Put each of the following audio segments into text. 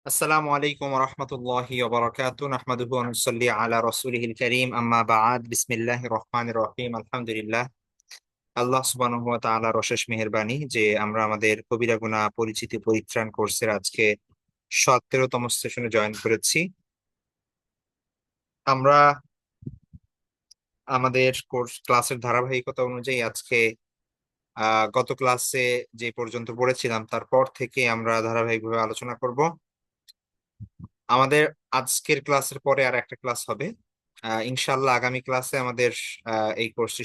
আসসালামু আলাইকুম রহমতুল্লাহি ওয়া নাহমাদুহু ওয়া নুসাল্লি আলা রাসূলিহিল কারীম আম্মা বা'দ বিসমিল্লাহির রহমানির রহিম আলহামদুলিল্লাহ। আল্লাহ সুবহানাহু ওয়া তাআলার অশেষ মেহেরবানি যে আমরা আমাদের কবিরা গুনাহ পরিচিতি পরিত্রাণ কোর্সের আজকে 17তম সেশনে জয়েন করেছি। আমরা আমাদের কোর্স ক্লাসের ধারাবাহিকতা অনুযায়ী আজকে গত ক্লাসে যে পর্যন্ত পড়েছিলাম তারপর থেকে আমরা ধারাবাহিকভাবে আলোচনা করব। আমাদের আজকের ক্লাসের পরে আর একটা ক্লাস হবে। ইনশাল্লাহ আগামী ক্লাসে আমাদের এই কোর্সটি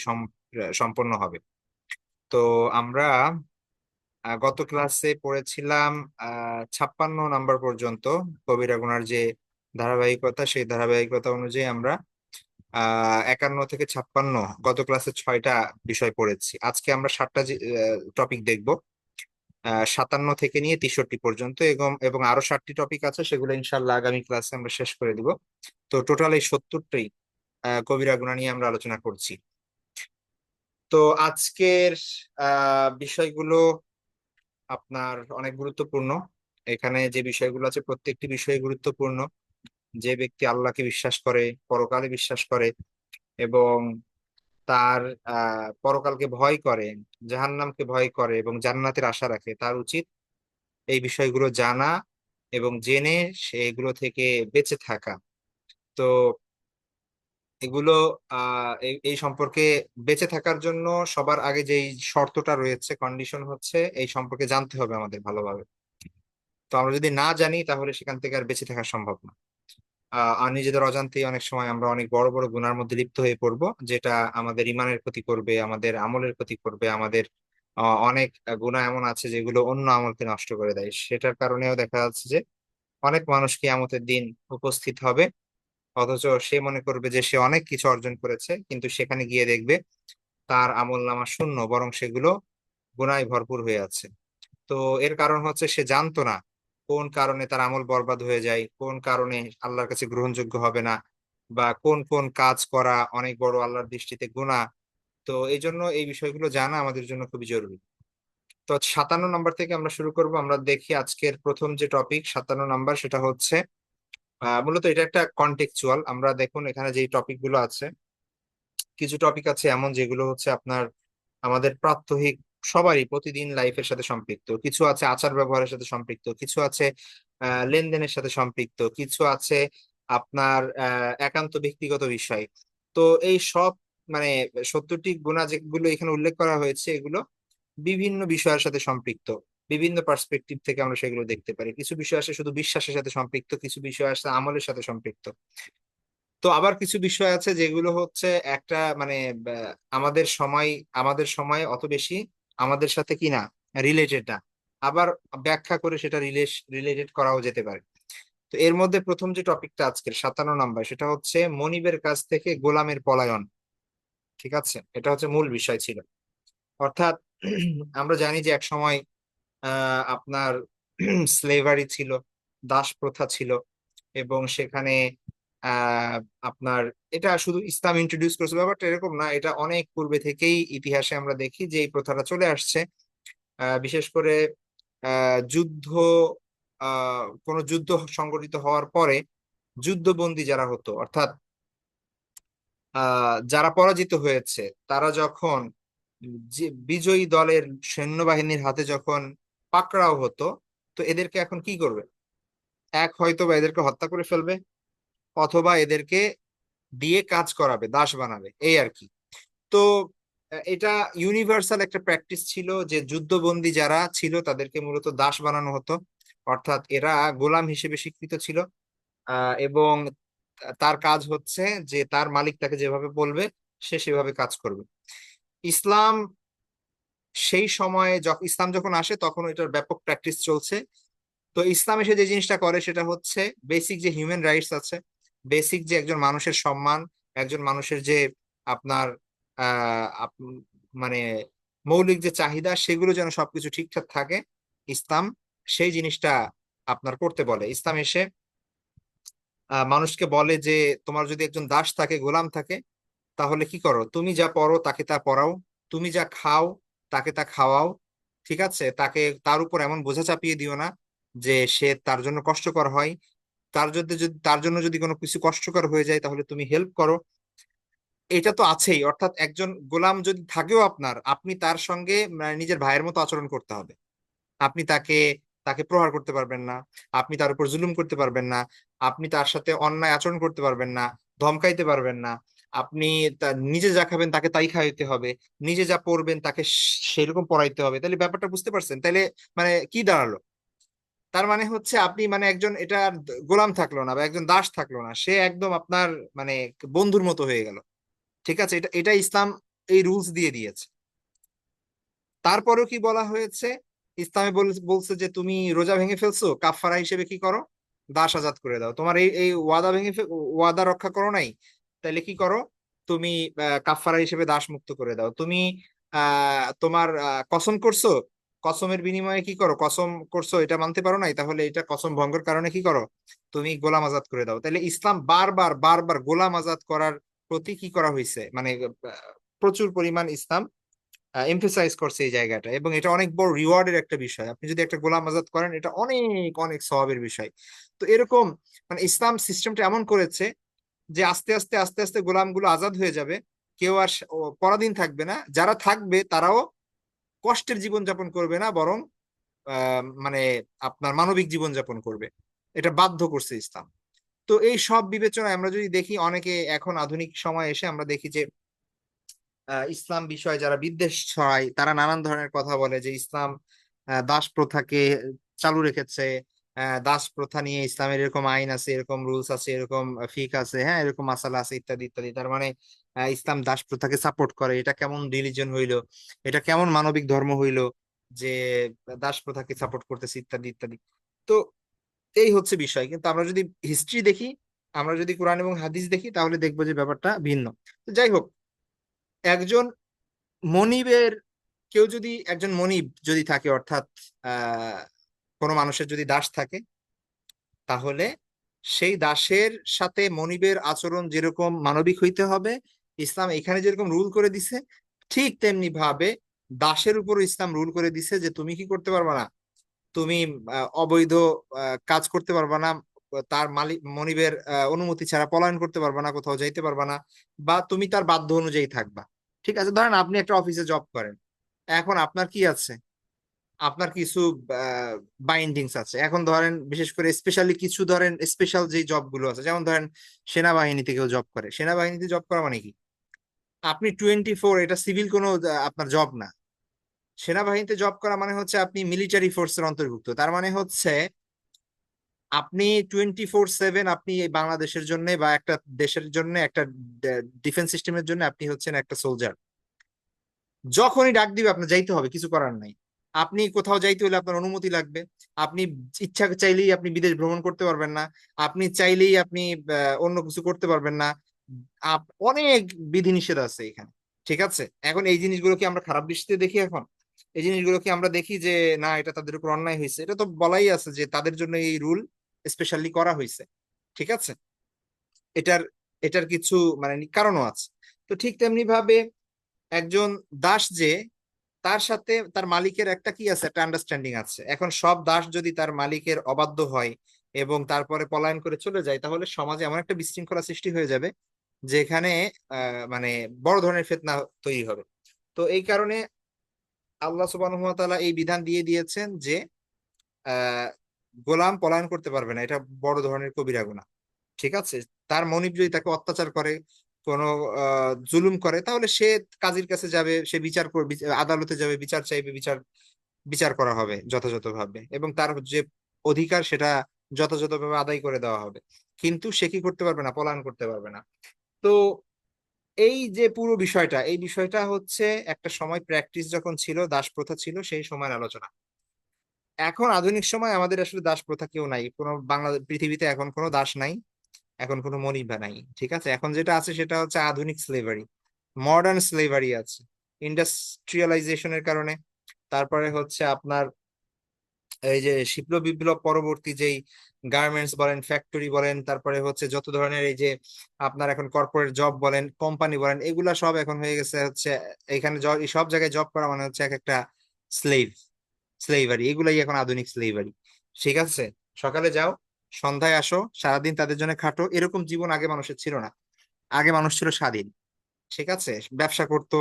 সম্পন্ন হবে। তো আমরা গত ক্লাসে পড়েছিলাম 56 নাম্বার পর্যন্ত কবিরা গুনার যে ধারাবাহিকতা, সেই ধারাবাহিকতা অনুযায়ী আমরা 51 থেকে 56 গত ক্লাসে 6টা বিষয় পড়েছি। আজকে আমরা 7টা টপিক দেখব, 57 থেকে নিয়ে 63 পর্যন্ত, এবং এবং আরো 7টি টপিক আছে, সেগুলো ইনশাল্লাহ আগামী ক্লাসে আমরা শেষ করে দিব। তো টোটাল এই 70টি কবিরা গুনাহ নিয়ে আমরা আলোচনা করছি। তো আজকের বিষয়গুলো আপনার অনেক গুরুত্বপূর্ণ। এখানে যে বিষয়গুলো আছে প্রত্যেকটি বিষয় গুরুত্বপূর্ণ। যে ব্যক্তি আল্লাহকে বিশ্বাস করে, পরকালে বিশ্বাস করে এবং তার পরকালকে ভয় করে, জাহান্নামকে ভয় করে এবং জান্নাতের আশা রাখে, তার উচিত এই বিষয়গুলো জানা এবং জেনে সেগুলো থেকে বেঁচে থাকা। তো এগুলো এই সম্পর্কে বেঁচে থাকার জন্য সবার আগে যেই শর্তটা রয়েছে, কন্ডিশন হচ্ছে এই সম্পর্কে জানতে হবে আমাদের ভালোভাবে। তো আমরা যদি না জানি তাহলে সেখান থেকে আর বেঁচে থাকা সম্ভব না। আর নিজেদের অজান্তেই অনেক সময় আমরা অনেক বড় বড় গুনার মধ্যে লিপ্ত হয়ে পড়বো, যেটা আমাদের ইমানের ক্ষতি করবে, আমাদের আমলের ক্ষতি করবে। আমাদের অনেক গুনাহ এমন আছে যেগুলো অন্য আমলকে নষ্ট করে দেয়। সেটার কারণেও দেখা যাচ্ছে যে অনেক মানুষ কিয়ামতের দিন উপস্থিত হবে, অথচ সে মনে করবে যে সে অনেক কিছু অর্জন করেছে, কিন্তু সেখানে গিয়ে দেখবে তার আমল নামা শূন্য, বরং সেগুলো গুনায় ভরপুর হয়ে আছে। তো এর কারণ হচ্ছে সে জানতো না কোন কারণে তার আমল বরবাদ হয়ে যায়, কোন কারণে আল্লাহর কাছে গ্রহণযোগ্য হবে না, বা কোন কোন কাজ করা অনেক বড় আল্লাহর দৃষ্টিতে গুনাহ। তো এই জন্য এই বিষয়গুলো জানা আমাদের জন্য খুবই জরুরি। তো 57 নাম্বার থেকে আমরা শুরু করব। আমরা দেখি আজকের প্রথম যে টপিক 57 নাম্বার, সেটা হচ্ছে মূলত এটা একটা কন্টেক্সচুয়াল। আমরা দেখুন এখানে যে টপিক গুলো আছে, কিছু টপিক আছে এমন যেগুলো হচ্ছে আপনার আমাদের প্রাত্যহিক সবারই প্রতিদিন লাইফের সাথে সম্পৃক্ত, কিছু আছে আচার ব্যবহারের সাথে সম্পৃক্ত, কিছু আছে লেনদেনের সাথে সম্পৃক্ত, কিছু আছে আপনার একান্ত ব্যক্তিগত বিষয়। তো এই সব মানে 70টি গুণা যেগুলো এখানে উল্লেখ করা হয়েছে, এগুলো বিভিন্ন বিষয়ের সাথে সম্পৃক্ত। বিভিন্ন পার্সপেক্টিভ থেকে আমরা সেগুলো দেখতে পারি। কিছু বিষয় আছে শুধু বিশ্বাসের সাথে সম্পৃক্ত, কিছু বিষয় আছে আমলের সাথে সম্পৃক্ত। তো আবার কিছু বিষয় আছে যেগুলো হচ্ছে একটা মানে আমাদের সময়, আমাদের সময় অত বেশি আমাদের সাথে কি না, রিলেটেড না। আবার ব্যাখ্যা করে সেটা রিলেটেড করাও যেতে পারে। তো এর মধ্যে প্রথম যে টপিকটা আজকের 57 নাম্বার, সেটা হচ্ছে মনিবের কাছ থেকে গোলামের পলায়ন। ঠিক আছে, এটা হচ্ছে মূল বিষয় ছিল। অর্থাৎ আমরা জানি যে এক সময় আপনার স্লেভারি ছিল, দাস প্রথা ছিল, এবং সেখানে আহ আপনার এটা শুধু ইসলাম ইন্ট্রোডিউস করেছে ব্যাপারটা এরকম না, এটা অনেক পূর্বে থেকেই ইতিহাসে আমরা দেখি যে এই প্রথাটা চলে আসছে। বিশেষ করে যুদ্ধ, কোনো যুদ্ধ সংগঠিত হওয়ার পরে যুদ্ধবন্দী যারা হতো, অর্থাৎ যারা পরাজিত হয়েছে, তারা যখন যে বিজয়ী দলের সৈন্যবাহিনীর হাতে যখন পাকড়াও হতো, তো এদেরকে এখন কি করবে? এক হয়তো বা এদেরকে হত্যা করে ফেলবে, অথবা এদেরকে দিয়ে কাজ করাবে, দাস বানাবে, এই আর কি। তো এটা ইউনিভার্সাল একটা প্র্যাকটিস ছিল যে যুদ্ধবন্দী যারা ছিল তাদেরকে মূলত দাস বানানো হতো। অর্থাৎ এরা গোলাম হিসেবে স্বীকৃত ছিল, এবং তার কাজ হচ্ছে যে তার মালিক তাকে যেভাবে বলবে সে সেভাবে কাজ করবে। ইসলাম সেই সময়ে ইসলাম যখন আসে তখন এটার ব্যাপক প্র্যাকটিস চলছে। তো ইসলাম এসে যে জিনিসটা করে সেটা হচ্ছে বেসিক যে হিউম্যান রাইটস আছে, বেসিক যে একজন মানুষের সম্মান, একজন মানুষের যে আপনার মানে মৌলিক যে চাহিদা, সেগুলো যেন সবকিছু ঠিকঠাক থাকে, ইসলাম সেই জিনিসটা আপনার করতে বলে। ইসলাম এসে মানুষকে বলে যে তোমার যদি একজন দাস থাকে, গোলাম থাকে, তাহলে কি করো? তুমি যা পড়ো তাকে তা পড়াও, তুমি যা খাও তাকে তা খাওয়াও। ঠিক আছে, তাকে তার উপর এমন বোঝা চাপিয়ে দিও না যে সে তার জন্য কষ্টকর হয়, তার জন্য যদি কোনো কিছু কষ্টকর হয়ে যায় তাহলে তুমি হেল্প করো। এটা তো আছেই, অর্থাৎ একজন গোলাম যদি থাকেও আপনার, আপনি তার সঙ্গে নিজের ভাইয়ের মতো আচরণ করতে হবে। আপনি তাকে তাকে প্রহার করতে পারবেন না, আপনি তার উপর জুলুম করতে পারবেন না, আপনি তার সাথে অন্যায় আচরণ করতে পারবেন না, ধমকাইতে পারবেন না। আপনি নিজে যা খাবেন তাকে তাই খাইতে হবে, নিজে যা পড়বেন তাকে সেরকম পড়াইতে হবে। তাহলে ব্যাপারটা বুঝতে পারছেন? তাহলে মানে কি দাঁড়ালো? তার মানে হচ্ছে আপনি মানে একজন এটা আর গোলাম থাকলো না বা একজন দাস থাকলো না, সে একদম আপনার মানে বন্ধুর মতো হয়ে গেল। ঠিক আছে, এটা এটা ইসলাম এই রুলস দিয়ে দিয়েছে। তারপরেও কি বলা হয়েছে? ইসলামে বলছে যে তুমি রোজা ভেঙে ফেলছো, কাফফারা হিসেবে কি করো? দাস আজাদ করে দাও। তোমার এই এই ওয়াদা ওয়াদা রক্ষা করো নাই, তাহলে কি করো? তুমি কাফফারা হিসেবে দাস মুক্ত করে দাও। তুমি তোমার কসম করছো, কসমের বিনিময়ে কি করো? কসম করছো, এটা মানতে পারো নাই, তাহলে এটা কসম ভঙ্গের কারণে কি করো? তুমি গোলাম আজাদ করে দাও। তাহলে ইসলাম বারবার বারবার গোলাম আজাদ করার প্রতি কি করা হয়েছে, মানে প্রচুর পরিমাণ ইসলাম এমফেসাইজ করছে এই জায়গাটা। এবং এটা অনেক বড় রিওয়ার্ডের একটা বিষয়, আপনি যদি একটা গোলাম আজাদ করেন এটা অনেক অনেক সওয়াবের বিষয়। তো এরকম মানে ইসলাম সিস্টেমটা এমন করেছে যে আস্তে আস্তে আস্তে আস্তে গোলামগুলো আজাদ হয়ে যাবে, কেউ আর পরাধীন থাকবে না। যারা থাকবে তারাও কষ্টের জীবন যাপন করবে না, বরং মানে আপনার মানবিক জীবন যাপন করবে। এটা বাধ্য করছে ইসলাম। তো এই সব বিবেচনায় আমরা যদি দেখি, অনেকে এখন আধুনিক সময় এসে আমরা দেখি যে ইসলাম বিষয়ে যারা বিদ্বেষ ছড়ায়, তারা নানান ধরনের কথা বলে যে ইসলাম দাস প্রথাকে চালু রেখেছে। দাস প্রথা নিয়ে ইসলামের এরকম আইন আছে, এরকম রুলস আছে, এরকম ফিক আছে, হ্যাঁ এরকম মাসালা আছে, ইত্যাদি ইত্যাদি। তার মানে ইসলাম দাস প্রথাকে সাপোর্ট করে। এটা কেমন রিলিজন হইলো, এটা কেমন মানবিক ধর্ম হইলো যে দাস প্রথাকে সাপোর্ট করতেছে, ইত্যাদি ইত্যাদি। তো এই হচ্ছে বিষয়। কিন্তু আমরা যদি হিস্ট্রি দেখি, আমরা যদি কোরআন এবং হাদিস দেখি, তাহলে দেখবো যে ব্যাপারটা ভিন্ন। তো যাই হোক, একজন মনিবের, কেউ যদি একজন মনিব যদি থাকে, অর্থাৎ আহ কোনো মানুষের যদি দাস থাকে, তাহলে সেই দাসের সাথে মনিবের আচরণ যেরকম মানবিক হইতে হবে, ইসলাম এখানে যেরকম রুল করে দিছে, ঠিক তেমনি ভাবে দাসের উপর ইসলাম রুল করে দিছে যে তুমি কি করতে পারবা না? তুমি অবৈধ কাজ করতে পারবা না, তার মালিক মনিবের অনুমতি ছাড়া পলায়ন করতে পারবা না, কোথাও যাইতে পারবা না, বা তুমি তার বাধ্য অনুযায়ী থাকবা। ঠিক আছে, ধরেন আপনি একটা অফিসে জব করেন, এখন আপনার কি আছে? আপনার কিছু বাইন্ডিংস আছে। এখন ধরেন বিশেষ করে স্পেশালি কিছু ধরেন স্পেশাল যে জব গুলো আছে, যেমন ধরেন সেনাবাহিনীতে কেউ জব করে, সেনাবাহিনীতে জব করা মানে কি? আপনি 24, এটা সিভিল কোনো আপনার জব না। সেনাবাহিনীতে জব করা মানে হচ্ছে আপনি মিলিটারি ফোর্সের অন্তর্ভুক্ত। তার মানে হচ্ছে আপনি 24/7 আপনি এই বাংলাদেশের জন্য বা একটা দেশের জন্য, একটা ডিফেন্স সিস্টেমের জন্য আপনি হচ্ছেন একটা সোলজার। যখনই ডাক দিবে আপনার যাইতে হবে, কিছু করার নাই। আপনি কোথাও যাইতে হলে আপনার অনুমতি লাগবে। আপনি ইচ্ছা চাইলেই আপনি বিদেশ ভ্রমণ করতে পারবেন না, আপনি চাইলেই আপনি অন্য কিছু করতে পারবেন না। অনেক বিধিনিষেধ আছে এখানে। ঠিক আছে, এখন এই জিনিসগুলো কি আমরা খারাপ দৃষ্টিতে দেখি? এখন এই জিনিসগুলো কি আমরা দেখি যে না এটা তাদের উপর অন্যায় হয়েছে? এটা তো বলাই আছে যে তাদের জন্য এই রুল স্পেশালি করা হয়েছে। ঠিক আছে, এটার এটার কিছু মানে কারণও আছে। তো ঠিক তেমনি ভাবে একজন দাস যে, তার সাথে তার মালিকের একটা কি আছে, একটা আন্ডারস্ট্যান্ডিং আছে। এখন সব দাস যদি তার মালিকের অবাধ্য হয় এবং তারপরে পলায়ন করে চলে যায়, তাহলে সমাজে এমন একটা বিশৃঙ্খলা সৃষ্টি হয়ে যাবে যেখানে মানে বড় ধরনের ফিতনা তৈরি হবে। তো এই কারণে আল্লাহ সুবহানাহু ওয়া তাআলা এই বিধান দিয়ে দিয়েছেন যে আহ গোলাম পলায়ন করতে পারবে না, এটা বড় ধরনের কবিরা গুনাহ। ঠিক আছে, তার মনিব যদি তাকে অত্যাচার করে, কোনো জুলুম করে, তাহলে সে কাজীর কাছে যাবে, সে বিচার করবে, আদালতে যাবে, বিচার চাইবে, বিচার বিচার করা হবে যথাযথভাবে, এবং তার যে অধিকার সেটা যথাযথভাবে আদায় করে দেওয়া হবে। কিন্তু সে কি করতে পারবে না? পলায়ন করতে পারবে না। তো এই যে পুরো বিষয়টা, এই বিষয়টা হচ্ছে একটা সময় প্র্যাকটিস যখন ছিল, দাস প্রথা ছিল, সেই সময়ের আলোচনা। এখন আধুনিক সময় আমাদের আসলে দাস প্রথা কেউ নাই, কোনো বাংলাদেশ পৃথিবীতে এখন কোনো দাস নাই, এখন কোনো মনিবা নাই। ঠিক আছে, এখন যেটা আছে সেটা হচ্ছে আধুনিক স্লেভারি, মডার্ন স্লেভারি আছে ইন্ডাস্ট্রিয়ালাইজেশনের কারণে। তারপরে হচ্ছে আপনার এই যে শিল্প বিপ্লব পরবর্তী যেই গার্মেন্টস বলেন, ফ্যাক্টরি বলেন, তারপরে হচ্ছে যত ধরনের এই যে আপনার এখন কর্পোরেট জব বলেন, কোম্পানি বলেন, এগুলা সব এখন হয়ে গেছে হচ্ছে এখানে এই সব জায়গায় জব করা মানে হচ্ছে এক একটা স্লেভ, স্লেভারি। এগুলাই এখন আধুনিক স্লেভারি। ঠিক আছে, সকালে যাও, সন্ধ্যায় আসো, সারাদিন তাদের জন্য খাটো, এরকম জীবন আগে মানুষের ছিল না। আগে মানুষ ছিল স্বাধীন। ঠিক আছে, ব্যবসা করতো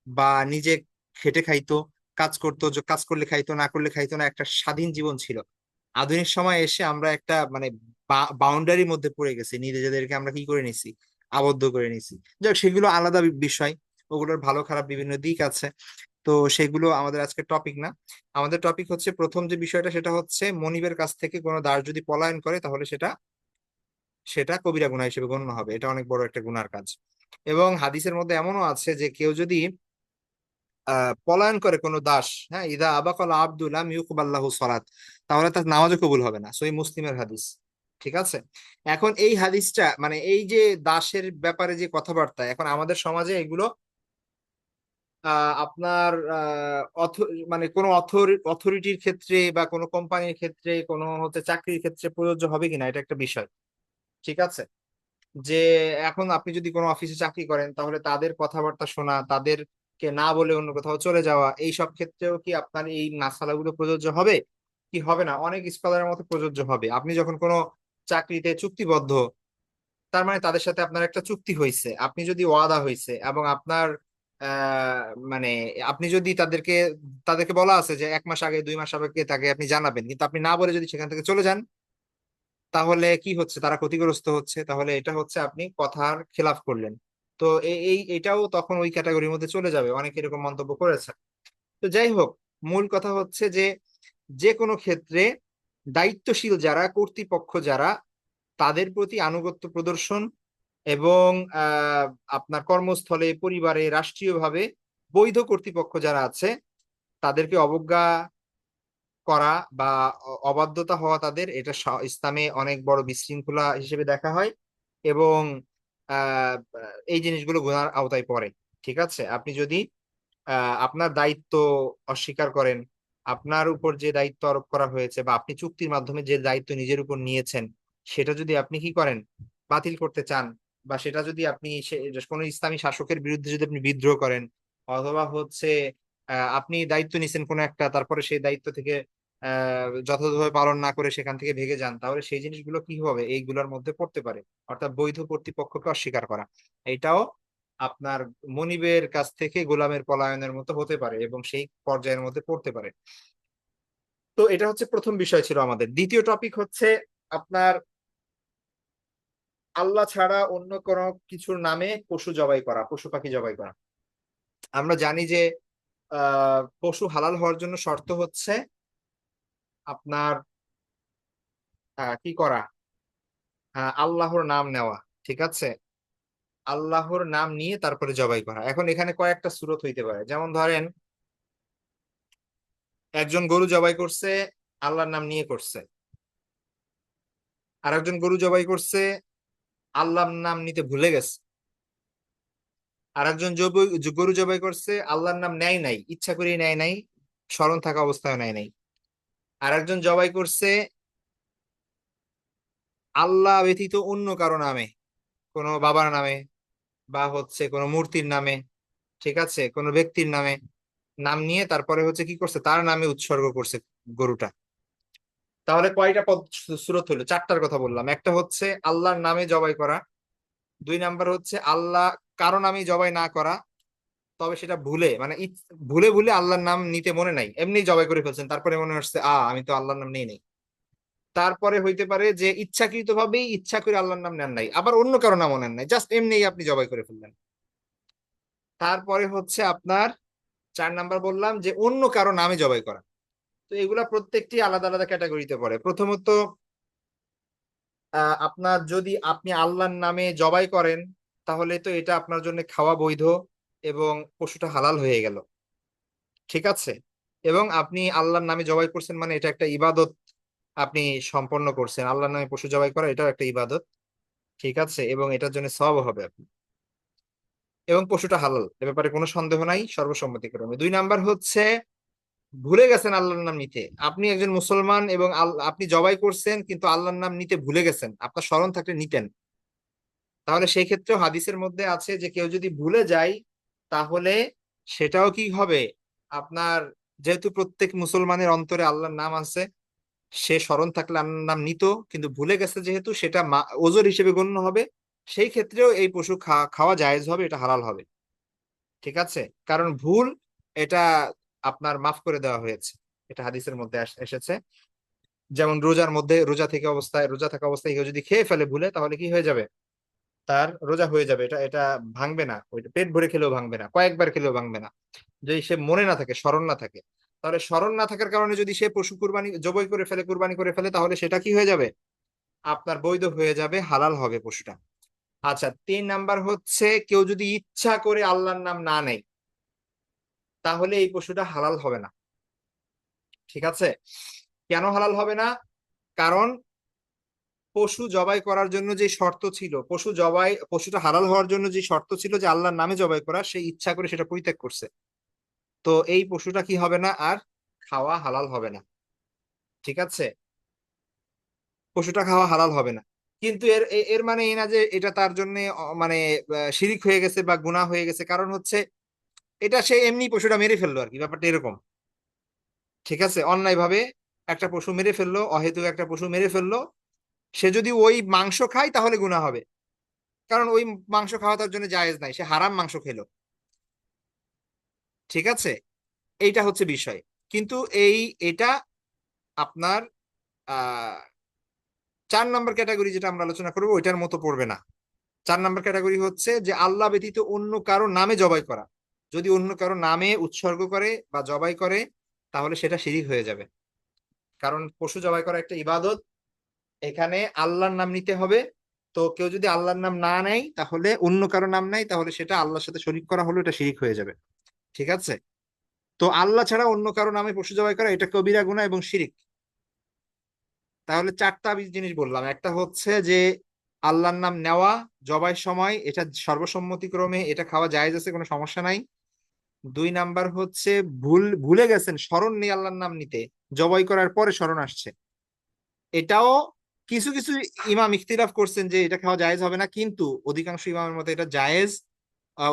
বা নিজে খেটে খাইতো, কাজ করতো, যে কাজ করলে খাইতো, না করলে খাইতো না, একটা স্বাধীন জীবন ছিল। আধুনিক সময় এসে আমরা একটা মানে বাউন্ডারির মধ্যে পড়ে গেছি, নিজেদেরকে আমরা কি করে নিছি, আবদ্ধ করে নিছি। যাক, সেগুলো আলাদা বিষয়, ওগুলোর ভালো খারাপ বিভিন্ন দিক আছে। তো সেগুলো আমাদের আজকে টপিক না। আমাদের টপিক হচ্ছে প্রথম যে বিষয়টা, সেটা হচ্ছে মনিবের কাছ থেকে কোনো দাস যদি পলায়ন করে তাহলে সেটা সেটা কবিরা গুনাহ হিসেবে গণ্য হবে। এটা অনেক বড় একটা গুনার কাজ। এবং হাদিসের মধ্যে এমনও আছে যে কেউ যদি পলায়ন করে কোনো দাস, হ্যাঁ, ইদা আবাকাল আব্দুল্লাহ ইউকবাল্লাহু সালাত, তাহলে তার নামাজও কবুল হবে না। সহিহ মুসলিমের হাদিস। ঠিক আছে। এখন এই হাদিসটা মানে এই যে দাসের ব্যাপারে যে কথাবার্তা, এখন আমাদের সমাজে এগুলো আপনার মানে কোনো অথরিটির ক্ষেত্রে বা কোনো কোম্পানির ক্ষেত্রে, কোনো হচ্ছে চাকরির ক্ষেত্রে প্রযোজ্য হবে কিনা, এটা একটা বিষয়। ঠিক আছে। যে এখন আপনি যদি কোনো অফিসে চাকরি করেন, তাহলে তাদের কথাবার্তা শোনা, তাদেরকে না বলে অন্য কোথাও চলে যাওয়া, এই সব ক্ষেত্রেও কি আপনার এই মাসালাগুলো প্রযোজ্য হবে কি হবে না? অনেক স্কলারের মতে প্রযোজ্য হবে। আপনি যখন কোনো চাকরিতে চুক্তিবদ্ধ, তার মানে তাদের সাথে আপনার একটা চুক্তি হয়েছে, আপনি যদি ওয়াদা হয়েছে এবং আপনার আহ মানে আপনি যদি তাদেরকে বলা আছে যে 1 মাস আগে 2 মাস আগে তাকে আপনি জানাবেন, কিন্তু আপনি না বলে যদি সেখান থেকে চলে যান, তাহলে কি হচ্ছে? তারা ক্ষতিগ্রস্ত হচ্ছে। তাহলে এটা হচ্ছে আপনি কথার খেলাফ করলেন। তো এটাও তখন ওই ক্যাটাগরির মধ্যে চলে যাবে। অনেকে এরকম মন্তব্য করেছে। তো যাই হোক, মূল কথা হচ্ছে যে যে কোনো ক্ষেত্রে দায়িত্বশীল যারা, কর্তৃপক্ষ যারা, তাদের প্রতি আনুগত্য প্রদর্শন এবং আহ আপনার কর্মস্থলে, পরিবারে, রাষ্ট্রীয়ভাবে বৈধ কর্তৃপক্ষ যারা আছে, তাদেরকে অবজ্ঞা করা বা অবাধ্যতা হওয়া তাদের, এটা ইসলামে অনেক বড় বিশৃঙ্খলা হিসেবে দেখা হয়। এবং আহ এই জিনিসগুলো গুনার আওতায় পড়ে। ঠিক আছে। আপনি যদি আপনার দায়িত্ব অস্বীকার করেন, আপনার উপর যে দায়িত্ব আরোপ করা হয়েছে বা আপনি চুক্তির মাধ্যমে যে দায়িত্ব নিজের উপর নিয়েছেন, সেটা যদি আপনি কি করেন, বাতিল করতে চান, বা সেটা যদি আপনি কোনো ইসলামী শাসকের বিরুদ্ধে যদি আপনি বিদ্রোহ করেন, অথবা হচ্ছে আপনি দায়িত্ব নিছেন কোনো একটা, তারপরে সেই দায়িত্ব থেকে যথাযথভাবে পালন না করে সেখান থেকে ভেগে যান, তাহলে সেই জিনিসগুলো কি হবে, এইগুলোর মধ্যে পড়তে পারে। অর্থাৎ বৈধ কর্তৃপক্ষকে অস্বীকার করা, এটাও আপনার মনিবের কাছ থেকে গোলামের পলায়নের মতো হতে পারে এবং সেই পর্যায়ের মধ্যে পড়তে পারে। তো এটা হচ্ছে প্রথম বিষয় ছিল আমাদের। দ্বিতীয় টপিক হচ্ছে আপনার আল্লাহ ছাড়া অন্য কোনো কিছুর নামে পশু জবাই করা, পশু পাখি জবাই করা। আমরা জানি যে পশু হালাল হওয়ার জন্য শর্ত হচ্ছে আপনার কি করা, আল্লাহর নাম নেওয়া। ঠিক আছে। আল্লাহর নাম নিয়ে তারপরে জবাই করা। এখন এখানে কয়েকটা সূরত হইতে পারে। যেমন ধরেন, একজন গরু জবাই করছে, আল্লাহর নাম নিয়ে করছে। আর একজন গরু জবাই করছে, আল্লাহর নাম নিতে ভুলে গেছে। আর একজন গরু জবাই করছে, আল্লাহর নাম নেয় নাই, ইচ্ছা করে নেয় নাই, স্মরণ থাকা অবস্থায় নেয় নাই। আর একজন জবাই করছে আল্লাহ ব্যতীত অন্য কারো নামে, কোনো বাবার নামে বা হচ্ছে কোনো মূর্তির নামে, ঠিক আছে, কোনো ব্যক্তির নামে নাম নিয়ে তারপরে হচ্ছে কি করছে, তার নামে উৎসর্গ করছে গরুটা। তাহলে কয়টা সূরত হলো? চারটার কথা বললাম। একটা হচ্ছে আল্লাহর নামে জবাই করা, 2 নাম্বার হচ্ছে আল্লাহ কারো নামে জবাই না করা, তবে সেটা ভুলে মানে ভুলে ভুলে আল্লাহর নাম নিতে মনে নাই, এমনি জবাই করে ফেলছেন, তারপরে মনে হচ্ছে আমি তো আল্লাহর নাম নেই নাই। তারপরে হইতে পারে যে ইচ্ছাকৃত ভাবেই ইচ্ছা করে আল্লাহর নাম নেন নাই, আবার অন্য কারো নামও নেন নাই, জাস্ট এমনি আপনি জবাই করে ফেললেন। তারপরে হচ্ছে আপনার 4 নাম্বার বললাম যে অন্য কারো নামে জবাই করা। তো এগুলা প্রত্যেকটি আলাদা আলাদা ক্যাটাগরিতে পড়ে। প্রথমত আপনার যদি আপনি আল্লাহর নামে জবাই করেন, তাহলে তো এটা আপনার জন্য খাওয়া বৈধ এবং পশুটা হালাল হয়ে গেল। ঠিক আছে। এবং আপনি আল্লাহর নামে জবাই করছেন মানে এটা একটা ইবাদত আপনি সম্পন্ন করছেন। আল্লাহর নামে পশু জবাই করা এটাও একটা ইবাদত। ঠিক আছে। এবং এটার জন্য সওয়াব হবে আপনি, এবং পশুটা হালাল, এ ব্যাপারে কোনো সন্দেহ নাই সর্বসম্মতিক্রমে। 2 নাম্বার হচ্ছে ভুলে গেছেন আল্লাহর নাম নিতে। আপনি একজন মুসলমান এবং আপনি জবাই করছেন কিন্তু আল্লাহর নাম নিতে ভুলে গেছেন, আপনার স্মরণ থাকলে নিতেন। তাহলে সেই ক্ষেত্রেও হাদিসের মধ্যে আছে যে কেউ যদি ভুলে যায়, তাহলে সেটাও কি হবে আপনার, যেহেতু প্রত্যেক মুসলমানের অন্তরে আল্লাহর নাম আছে, সে স্মরণ থাকলে আল্লাহর নাম নিত, কিন্তু ভুলে গেছে যেহেতু, সেটা ওজর হিসেবে গণ্য হবে। সেই ক্ষেত্রেও এই পশু খাওয়া জায়েজ হবে, এটা হালাল হবে। ঠিক আছে, কারণ ভুল এটা আপনার মাফ করে দেওয়া হয়েছে, এটা হাদিসের মধ্যে এসেছে। যেমন রোজার মধ্যে, রোজা থাকা অবস্থায় কেউ যদি খেয়ে ফেলে ভুলে, তাহলে কি হয়ে যাবে? তার রোজা হয়ে যাবে, এটা এটা ভাঙবে না, ওইটা পেট ভরে খেলেও ভাঙবে না, কয়েকবার খেলেও ভাঙবে না, যদি সে মনে না থাকে, স্মরণ না থাকে। তাহলে স্মরণ না থাকার কারণে যদি সে পশু জবাই করে ফেলে, কুরবানি করে ফেলে, তাহলে সেটা কি হয়ে যাবে? আপনার বৈধ হয়ে যাবে, হালাল হবে পশুটা। আচ্ছা, 3 নাম্বার হচ্ছে, কেউ যদি ইচ্ছা করে আল্লাহর নাম না নেয়, তাহলে এই পশুটা হালাল হবে না। ঠিক আছে, কেন হালাল হবে না? কারণ পশু জবাই করার জন্য যে শর্ত ছিল, পশুটা হালাল হওয়ার জন্য যে শর্ত ছিল যে আল্লাহর নামে জবাই করা, সে ইচ্ছা করে সেটা পরিত্যাগ করছে। তো এই পশুটা কি হবে না, আর খাওয়া হালাল হবে না। ঠিক আছে, পশুটা খাওয়া হালাল হবে না। কিন্তু এর এর মানে এই না যে এটা তার জন্য মানে শিরিক হয়ে গেছে বা গুনাহ হয়ে গেছে। কারণ হচ্ছে এটা সে এমনি পশুটা মেরে ফেললো আর কি, ব্যাপারটা এরকম। ঠিক আছে, অন্যায় ভাবে একটা পশু মেরে ফেললো, অহেতুক একটা পশু মেরে ফেললো। সে যদি ওই মাংস খায় তাহলে গুনাহ হবে, কারণ ওই মাংস খাওয়া তার জন্য জায়েজ নাই, সে হারাম মাংস খেলো। ঠিক আছে, এইটা হচ্ছে বিষয়। কিন্তু এটা আপনার 4 নম্বর ক্যাটাগরি যেটা আমরা আলোচনা করবো, ওইটার মতো পড়বে না। 4 নম্বর ক্যাটাগরি হচ্ছে যে আল্লাহ ব্যতীত অন্য কারো নামে জবাই করা। যদি অন্য কারো নামে উৎসর্গ করে বা জবাই করে, তাহলে সেটা শিরিক হয়ে যাবে। কারণ পশু জবাই করা একটা ইবাদত, এখানে আল্লাহর নাম নিতে হবে। তো কেউ যদি আল্লাহর নাম না নেয়, তাহলে অন্য কারো নাম নেয়, তাহলে সেটা আল্লাহর সাথে শরিক করা হলো, এটা শিরিক হয়ে যাবে। ঠিক আছে, তো আল্লাহ ছাড়া অন্য কারো নামে পশু জবাই করা, এটা কবিরা গুনাহ এবং শিরিক। তাহলে 4টা জিনিস বললাম। একটা হচ্ছে যে আল্লাহর নাম নেওয়া জবাইয়ের সময়, এটা সর্বসম্মতিক্রমে এটা খাওয়া জায়েজ আছে, কোনো সমস্যা নাই। 2 নাম্বার হচ্ছে ভুলে গেছেন, স্মরণ নেই আল্লাহর নাম নিতে, জবাই করার পরে স্মরণ আসছে, এটাও কিছু কিছু ইমাম ইখতিলাফ করছেন যে এটা খাওয়া জায়েজ হবে না, কিন্তু অধিকাংশ ইমামের মতে এটা জায়েজ।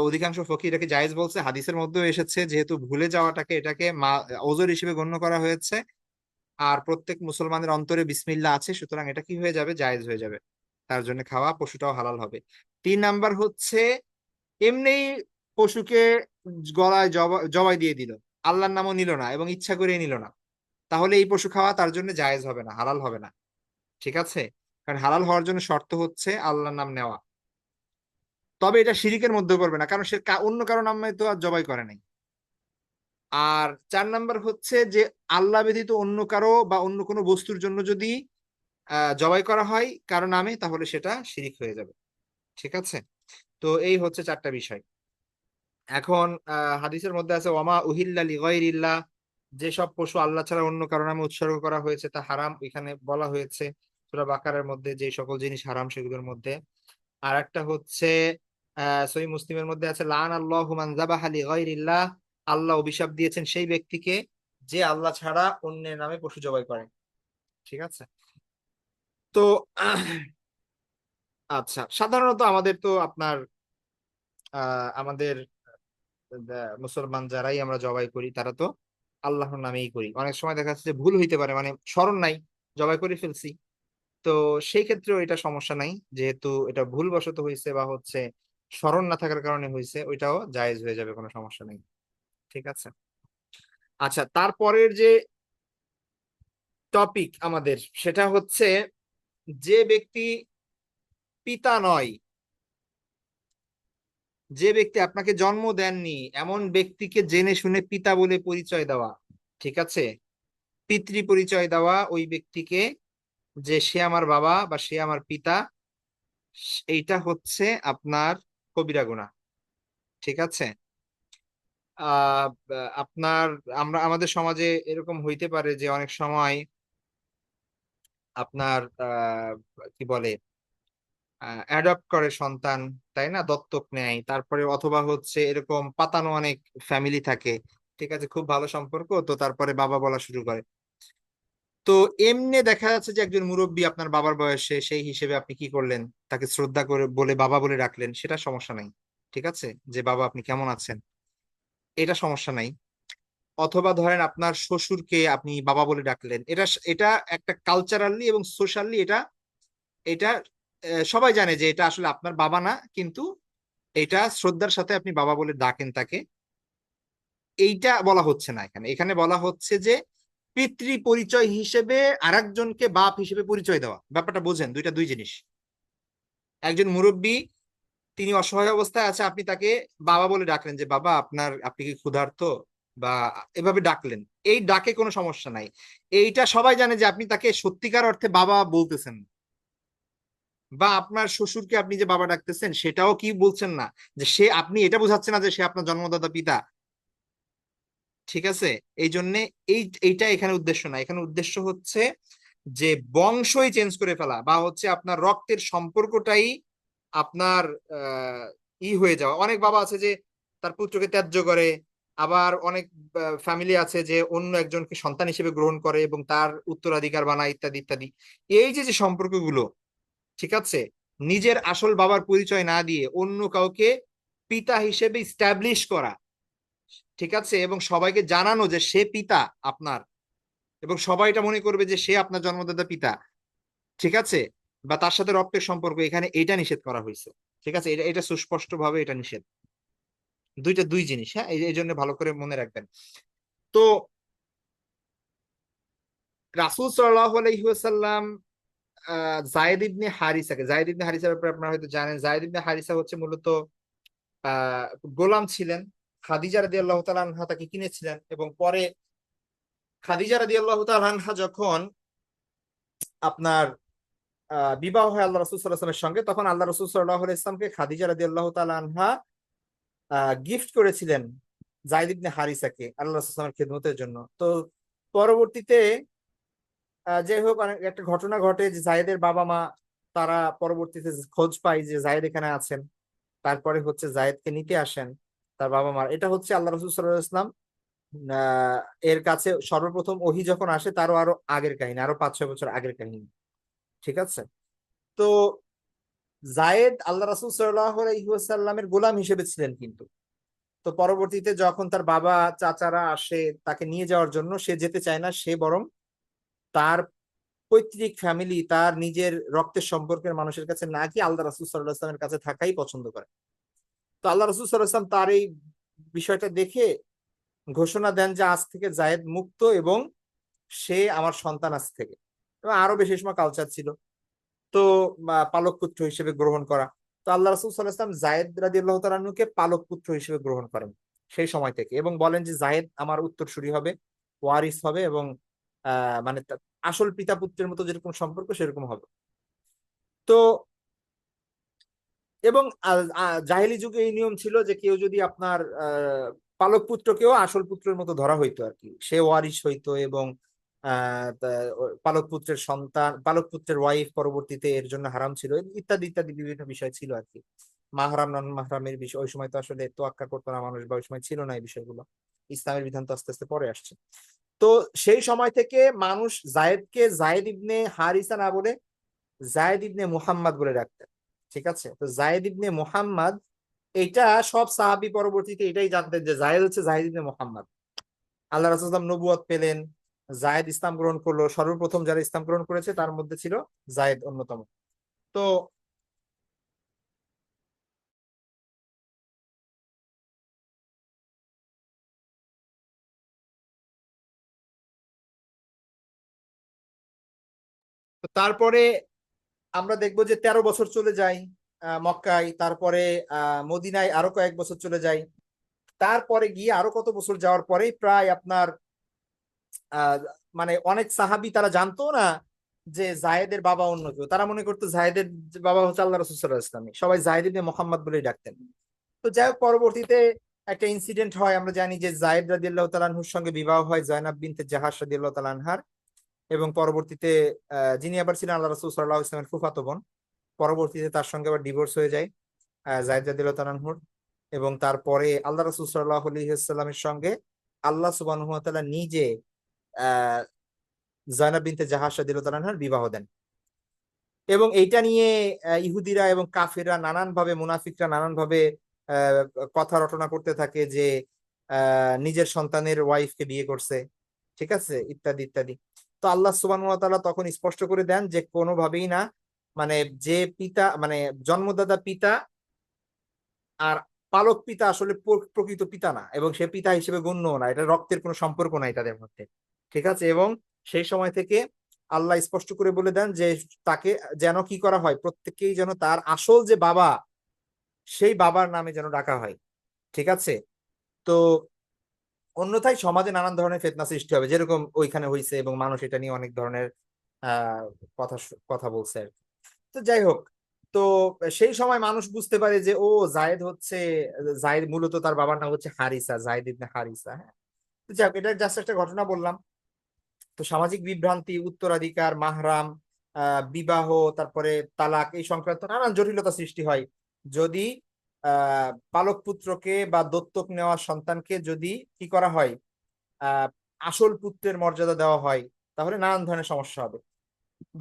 অধিকাংশ ফকিহ এটাকে জায়েজ বলছে, হাদিসের মধ্যেও এসেছে, যেহেতু ভুলে যাওয়াটাকে এটাকে ওযর হিসেবে গণ্য করা হয়েছে। আর প্রত্যেক মুসলমানের অন্তরে বিসমিল্লাহ আছে, সুতরাং এটা কি হয়ে যাবে, জায়েজ হয়ে যাবে, তার জন্য খাওয়া পশুটাও হালাল হবে। 3 নাম্বার হচ্ছে এমনি পশুকে গলায় জবাই দিয়ে দিল, আল্লাহর নামও নিল না এবং ইচ্ছা করে নিল না, তাহলে এই পশু খাওয়া তার জন্য জায়েজ হবে না, হালাল হবে না। ঠিক আছে, কারণ হালাল হওয়ার জন্য শর্ত হচ্ছে আল্লাহর নাম নেওয়া। তবে এটা শিরিকের মধ্যে করবে না, কারণ সে অন্য কারো নামে তো আর জবাই করে নাই। আর 4 নাম্বার হচ্ছে যে আল্লাহ ব্যতীত অন্য কারো বা অন্য কোনো বস্তুর জন্য যদি জবাই করা হয় কারো নামে, তাহলে সেটা শিরিক হয়ে যাবে। ঠিক আছে, তো এই হচ্ছে 4টা বিষয়। এখন হাদিসের মধ্যে আছে ওয়ামা উহিল্লা লিগাইরিল্লাহ, যেসব পশু আল্লাহ ছাড়া অন্য কারো নামে উৎসর্গ করা হয়েছে তা হারাম, এখানে বলা হয়েছে সূরা বাকারার মধ্যে যে সকল জিনিস হারাম সেগুলোর মধ্যে। আর একটা হচ্ছে সহিহ মুসলিমের মধ্যে আছে লান আল্লাহু মান যাবাহা লিগাইরিল্লাহ, আল্লাহ অভিশাপ দিয়েছেন সেই ব্যক্তিকে যে আল্লাহ ছাড়া অন্যের নামে পশু জবাই করে। ঠিক আছে, তো আচ্ছা, সাধারণত আমাদের তো আপনার আমাদের মুসলমান যারাই আমরা জবাই করি, তারা তো আল্লাহর নামেই করি। অনেক সময় দেখা যাচ্ছে যে ভুল হইতে পারে, মানে স্মরণ নাই, জবাই করে ফেলছি। তো সেই ক্ষেত্রেও এটা সমস্যা নাই, যেহেতু এটা ভুলবশত হয়েছে বা হচ্ছে স্মরণ না থাকার কারণে হয়েছে, ওইটাও জায়েজ হয়ে যাবে, কোনো সমস্যা নেই। ঠিক আছে, আচ্ছা, তারপরের যে টপিক আমাদের, সেটা হচ্ছে যে ব্যক্তি পিতা নয়, যে ব্যক্তি আপনাকে জন্ম দেননি এমন ব্যক্তিকে জেনে শুনে পিতা বলে পরিচয় দেওয়া। ঠিক আছে, পিতৃ পরিচয় দেওয়া ওই ব্যক্তিকে, যে সে আমার বাবা বা সে আমার পিতা, এইটা হচ্ছে আপনার কবিরা গুনাহ। ঠিক আছে, আহ আপনার আমাদের সমাজে এরকম হইতে পারে যে অনেক সময় আপনার কি বলে, অ্যাডপ্ট করে সন্তান, তাই না, দত্তক নেয়, তারপরে অথবা হচ্ছে এরকম পাতানো অনেক ফ্যামিলি থাকে। ঠিক আছে, খুব ভালো সম্পর্ক, তো তারপরে বাবা বলা শুরু করে। তো এমনি দেখা যাচ্ছে যে একজন মুরব্বী আপনার বাবার বয়সে, সেই হিসেবে আপনি কি করলেন, তাকে শ্রদ্ধা করে বলে বাবা বলে রাখলেন, সেটা সমস্যা নাই। ঠিক আছে, যে বাবা আপনি কেমন আছেন, এটা সমস্যা নাই। অথবা ধরেন আপনার শ্বশুরকে আপনি বাবা বলে ডাকলেন, এটা এটা একটা কালচারালি এবং সোশ্যালি এটা এটা সবাই জানে যে এটা আসলে আপনার বাবা না, কিন্তু এটা শ্রদ্ধার সাথে আপনি বাবা বলে ডাকেন তাকে। এইটা বলা হচ্ছে না এখানে, এখানে বলা হচ্ছে যে পিতৃ পরিচয় হিসেবে আরেকজনকে বাপ হিসেবে পরিচয় দেওয়া। ব্যাপারটা বোঝেন, দুইটা দুই জিনিস। একজন মুরব্বী, তিনি অসহায় অবস্থায় আছে, আপনি তাকে বাবা বলে ডাকলেন যে বাবা আপনার, আপনি কি ক্ষুধার্ত, বা এভাবে ডাকলেন, এই ডাকে কোনো সমস্যা নাই। এইটা সবাই জানে যে আপনি তাকে সত্যিকার অর্থে বাবা বলতেছেন। বা আপনার শ্বশুরকে আপনি যে বাবা ডাকতেছেন সেটাও কি বলছেন না, যে সে, আপনি এটা বোঝাচ্ছেন না যে সে আপনার জন্মদাতা পিতা। ঠিক আছে? এই জন্যে এইটা এখানে উদ্দেশ্য না, এখানে উদ্দেশ্য হচ্ছে যে বংশই চেঞ্জ করে ফেলা, বা হচ্ছে আপনার রক্তের সম্পর্কটাই আপনার আহ হয়ে যাওয়া। অনেক বাবা আছে যে তার পুত্রকে ত্যায্য করে, আবার অনেক ফ্যামিলি আছে যে অন্য একজনকে সন্তান হিসেবে গ্রহণ করে এবং তার উত্তরাধিকার বানায়, ইত্যাদি ইত্যাদি। এই যে যে সম্পর্কগুলো, ঠিক আছে, নিজের আসল বাবার পরিচয় না দিয়ে অন্য কাউকে পিতা হিসেবে স্ট্যাবলিশ করা, ঠিক আছে, এবং সবাইকে জানানো যে সে পিতা আপনার, এবং সবাই এটা মনে করবে যে সে আপনার জন্মদাতা পিতা, ঠিক আছে, বা তার সাথে রক্তের সম্পর্ক, এখানে এটা নিষেধ করা হয়েছে। ঠিক আছে, এটা এটা সুস্পষ্ট ভাবে এটা নিষেধ। দুইটা দুই জিনিস, হ্যাঁ, এই জন্য ভালো করে মনে রাখবেন। তো রাসূল সাল্লাল্লাহু আলাইহি ওয়াসাল্লাম যায়েদ ইবনে হারিসাকে, যায়েদ ইবনে হারিসার ব্যাপারে আপনারা হয়তো জানেন, যায়েদ ইবনে হারিসা হচ্ছে মূলত আহ গোলাম ছিলেন। খাদিজা রাদিয়াল্লাহু তাআলা আনহা তাকে কিনেছিলেন, এবং পরে খাদিজা রাদিয়াল্লাহু তাআলা আনহা যখন আপনার বিবাহ হয় আল্লাহ রাসূল সাল্লাল্লাহু আলাইহি ওয়াসাল্লামের সঙ্গে, তখন আল্লাহ রাসূল সাল্লাল্লাহু আলাইহি ওয়াসাল্লামকে খাদিজা রাদিয়াল্লাহু তাআলা আনহা গিফট করেছিলেন যায়েদ ইবনে হারিসাকে আল্লাহ রাসূল সাল্লাল্লাহু আলাইহি ওয়াসাল্লামের খেদমতের জন্য। তো পরবর্তীতে যাই হোক, অনেক একটা ঘটনা ঘটে যে জায়েদের বাবা মা, তারা পরবর্তীতে খোঁজ পায় যে জায়েদ এখানে আছেন। তারপরে হচ্ছে জায়েদকে নিতে আসেন তার বাবা মা। এটা হচ্ছে আল্লাহ রাসূল সাল্লাল্লাহু আলাইহি ওয়াসাল্লাম আহ এর কাছে সর্বপ্রথম ওহী যখন আসে, তারও আরো আগের কাহিনী, আরো 5-6 বছর আগের কাহিনী। ঠিক আছে? তো জায়েদ আল্লাহ রাসূল সাল্লাল্লাহু আলাইহি ওয়াসাল্লামের গোলাম হিসেবে ছিলেন, কিন্তু তো পরবর্তীতে যখন তার বাবা চাচারা আসে তাকে নিয়ে যাওয়ার জন্য, সে যেতে চায় না, সে বরং তার পৈতৃক ফ্যামিলি, তার নিজের রক্তের সম্পর্কের মানুষের কাছে না গিয়ে আল্লাহ রাসূল সাল্লাল্লাহু আলাইহি ওয়াসাল্লামের কাছে থাকাই পছন্দ করে। তো আল্লাহ রাসূল সাল্লাল্লাহু আলাইহি ওয়াসাল্লাম তার এই বিষয়টা দেখে ঘোষণা দেন যে আজ থেকে জায়েদ মুক্ত, এবং সে আমার সন্তান আজ থেকে। এবং আরো বেশি সময় কালচার ছিল, তো পালক পুত্র হিসেবে গ্রহণ করা। তো আল্লাহ রাসূল সাল্লাল্লাহু আলাইহি ওয়াসাল্লাম জায়েদ রাদিয়াল্লাহু তাআলা আনহুকে পালক পুত্র হিসেবে গ্রহণ করেন সেই সময় থেকে, এবং বলেন যে জায়েদ আমার উত্তরসূরি হবে, ওয়ারিস হবে, এবং মানে আসল পিতা পুত্রের মতো যেরকম সম্পর্ক সেরকম হবে। তো এবং জাহেলি যুগে এই নিয়ম ছিল যে কেউ যদি আপনার পালক পুত্রকেও আসল পুত্রের মতো ধরা হইতো আর কি, সে ওয়ারিশ হইতো, এবং পালক পুত্রের সন্তান, পালক পুত্রের ওয়াইফ পরবর্তীতে এর জন্য হারাম ছিল, ইত্যাদি ইত্যাদি বিভিন্ন বিষয় ছিল আর কি। মাহরাম নন মাহরামের বিষয় ওই সময় তো আসলে তোয়াক্কা করতো না মানুষ, বা ওই সময় ছিল না এই বিষয়গুলো। ইসলামের বিধান তো আস্তে আস্তে পরে আসছে। তো সেই সময় থেকে মানুষ জায়েদকে জায়েদ ইবনে হারিসা না বলে জায়েদ ইবনে মুহাম্মদ বলে ডাকতেন। ঠিক আছে? তো জায়েদ ইবনে মুহাম্মদ, এইটা সব সাহাবী পরবর্তীতে এটাই জানতেন যে জায়েদ হচ্ছে জায়েদ ইবনে মুহাম্মদ। আল্লাহ রাসূল সাল্লাল্লাহু আলাইহি ওয়াসাল্লাম নবুয়ত পেলেন, জায়েদ ইসলাম গ্রহণ করলো, সর্বপ্রথম যারা ইসলাম গ্রহণ করেছে তার মধ্যে ছিল জায়েদ অন্যতম। তো তারপরে আমরা দেখবো যে 13 বছর চলে যায় মক্কায়, তারপরে মদিনায় আরো কয়েক বছর চলে যায়। তারপরে গিয়ে আরো কত বছর যাওয়ার পরে প্রায় আপনার আহ মানে অনেক সাহাবী তারা জানতো না যে জায়েদের বাবা অন্য কেউ, তারা মনে করতো জায়েদের বাবা হচ্ছে আল্লাহ রাসূল সাল্লাল্লাহু আলাইহি ওয়াসাল্লাম, সবাই জায়েদ ইবনে মুহাম্মদ বলেই ডাকতেন। তো যাই হোক, পরবর্তীতে একটা ইনসিডেন্ট হয়, আমরা জানি যে জায়েদ রাদিয়াল্লাহু তাআলা আনহুর সঙ্গে বিবাহ হয় জয়নাব বিনতে জাহাশ রাদিয়াল্লাহু তাআলা আনহার, এবং পরবর্তীতে যিনি আবার ছিলেন আল্লাহ রাসূল সাল্লাল্লাহু আলাইহি ওয়াসাল্লামের ফুফাতো বোন, পরবর্তীতে তার সঙ্গে আবার ডিভোর্স হয়ে যায় জায়েদ রাদিয়াল্লাহু তাআলা আনহুর। এবং তারপরে আল্লাহ রাসূল সাল্লাল্লাহু আলাইহি ওয়াসাল্লামের সঙ্গে আল্লাহ সুবহানাহু ওয়া তাআলা নিজে আহ জয়নাব বিনতে জাহাশ রাদিয়াল্লাহু তাআলা আনহার বিবাহ দেন। এবং এইটা নিয়ে ইহুদিরা এবং কাফিররা নানান ভাবে, মুনাফিকরা নানান ভাবে কথা রটনা করতে থাকে যে নিজের সন্তানের ওয়াইফকে বিয়ে করছে, ঠিক আছে, ইত্যাদি ইত্যাদি। তো আল্লাহ সুবহানাহু ওয়া তাআলা তখন স্পষ্ট করে দেন যে কোনোভাবেই না, মানে যে পিতা, মানে জন্মদাতা পিতা আর পালক পিতা আসলে প্রকৃত পিতা না, এবং সে পিতা হিসেবে গণ্য না, এটা রক্তের কোনো সম্পর্ক নাই তাদের মধ্যে, ঠিক আছে। এবং সেই সময় থেকে আল্লাহ স্পষ্ট করে বলে দেন যে তাকে যেন কি করা হয়, প্রত্যেককেই যেন তার আসল যে বাবা, সেই বাবার নামে যেন ডাকা হয়, ঠিক আছে। তো অন্যথায় সমাজে নানান ধরনের ফিতনা সৃষ্টি হবে, যেরকম ওইখানে হয়েছে, এবং মানুষ এটা নিয়ে অনেক ধরনের আহ কথা কথা বলছে আর কি। তো যাই হোক, তো সেই সময় মানুষ বুঝতে পারে যে ও জায়েদ হচ্ছে, জায়েদ মূলত তার বাবার নাম হচ্ছে হারিসা, জায়েদ ইবনে হারিসা, হ্যাঁ। তো যাক, এটা জাস্ট একটা ঘটনা বললাম। তো সামাজিক বিভ্রান্তি, উত্তরাধিকার, মাহরাম, বিবাহ, তারপরে তালাক, এই সংক্রান্ত নানান জটিলতা সৃষ্টি হয় যদি পালক পুত্রকে বা দত্তক নেওয়া সন্তানকে যদি কি করা হয়, আহ আসল পুত্রের মর্যাদা দেওয়া হয়, তাহলে নানান ধরনের সমস্যা হবে।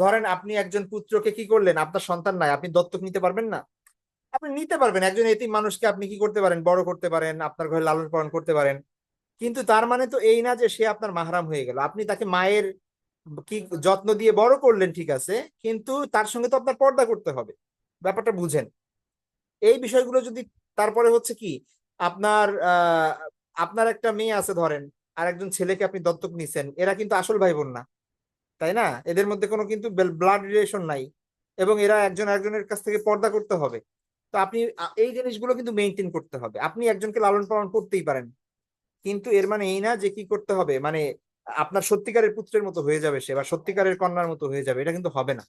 ধরেন আপনি একজন পুত্রকে কি করলেন, আপনার সন্তান নাই, আপনি দত্তক নিতে পারবেন না? আপনি নিতে পারবেন, একজন এতিম মানুষকে আপনি কি করতে পারেন, বড় করতে পারেন, আপনার ঘরে লালন পালন করতে পারেন। কিন্তু তার মানে তো এই না যে সে আপনার মাহরাম হয়ে গেল। আপনি তাকে মায়ের কি যত্ন দিয়ে বড় করলেন, ঠিক আছে, কিন্তু তার সঙ্গে তো আপনার পর্দা করতে হবে। ব্যাপারটা বুঝেন এই বিষয়গুলো যদি। তারপরে হচ্ছে কি, আপনার আপনার একটা মেয়ে আছে ধরেন, আর একজন ছেলেকে আপনি দত্তক নিছেন, এরা কিন্তু আসল ভাই বোন না, তাই না? এদের মধ্যে কোনো কিন্তু ব্লাড রিলেশন নাই, এবং এরা একজন একজনের কাছ থেকে পর্দা করতে হবে। তো আপনি এই জিনিসগুলো কিন্তু মেনটেন করতে হবে। আপনি একজনকে লালন পালন করতেই পারেন, কিন্তু এর মানে এই না যে কি করতে হবে, মানে আপনার সত্যিকারের পুত্রের মতো হয়ে যাবে সে, বা সত্যিকারের কন্যার মতো হয়ে যাবে, এটা কিন্তু হবে না।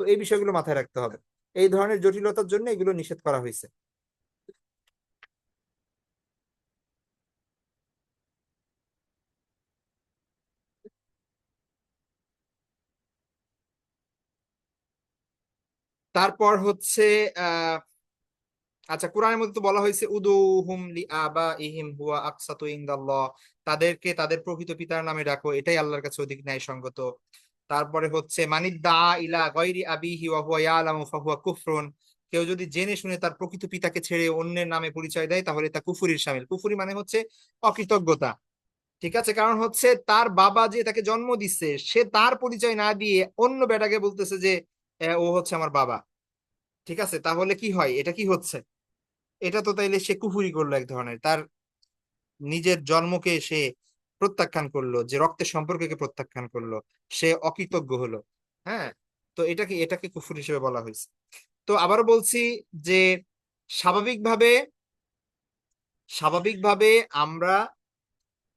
তো এই বিষয়গুলো মাথায় রাখতে হবে। এই ধরনের জটিলতার জন্য এগুলো নিষেধ করা হয়েছে। তারপর হচ্ছে আহ আচ্ছা, কোরআনের মধ্যে তো বলা হয়েছে উদুহুম লিআবাইহিম হুয়া আকসাতু ইনদাল্লাহ, তাদেরকে তাদের প্রকৃত পিতার নামে ডাকো, এটাই আল্লাহর কাছে অধিক ন্যায়সঙ্গত। তারপরে হচ্ছে মানিদ্দা ইলা গায়রি আবিহি ওয়া হুয়া ইয়ালামু ফাহুয়া কুফরুন, কেউ যদি জেনে শুনে তার প্রকৃত পিতাকে ছেড়ে অন্যের নামে পরিচয় দেয় তাহলে তা কুফুরির শামিল। কুফুরি মানে হচ্ছে অকৃতজ্ঞতা, ঠিক আছে। কারণ হচ্ছে তার বাবা যে তাকে জন্ম দিচ্ছে, সে তার পরিচয় না দিয়ে অন্য বেটাকে বলতেছে যে ও হচ্ছে আমার বাবা, ঠিক আছে। তাহলে কি হয়, এটা কি হচ্ছে, এটা তো তাইলে সে কুফুরি করলো এক ধরনের, তার নিজের জন্মকে সে প্রত্যাখ্যান করলো, যে রক্তের সম্পর্ককে প্রত্যাখ্যান করলো, সে অকৃতজ্ঞ হলো, হ্যাঁ। তো এটাকে এটাকে কুফুর হিসেবে বলা হয়েছে। তো আবারও বলছি যে স্বাভাবিকভাবে স্বাভাবিকভাবে আমরা,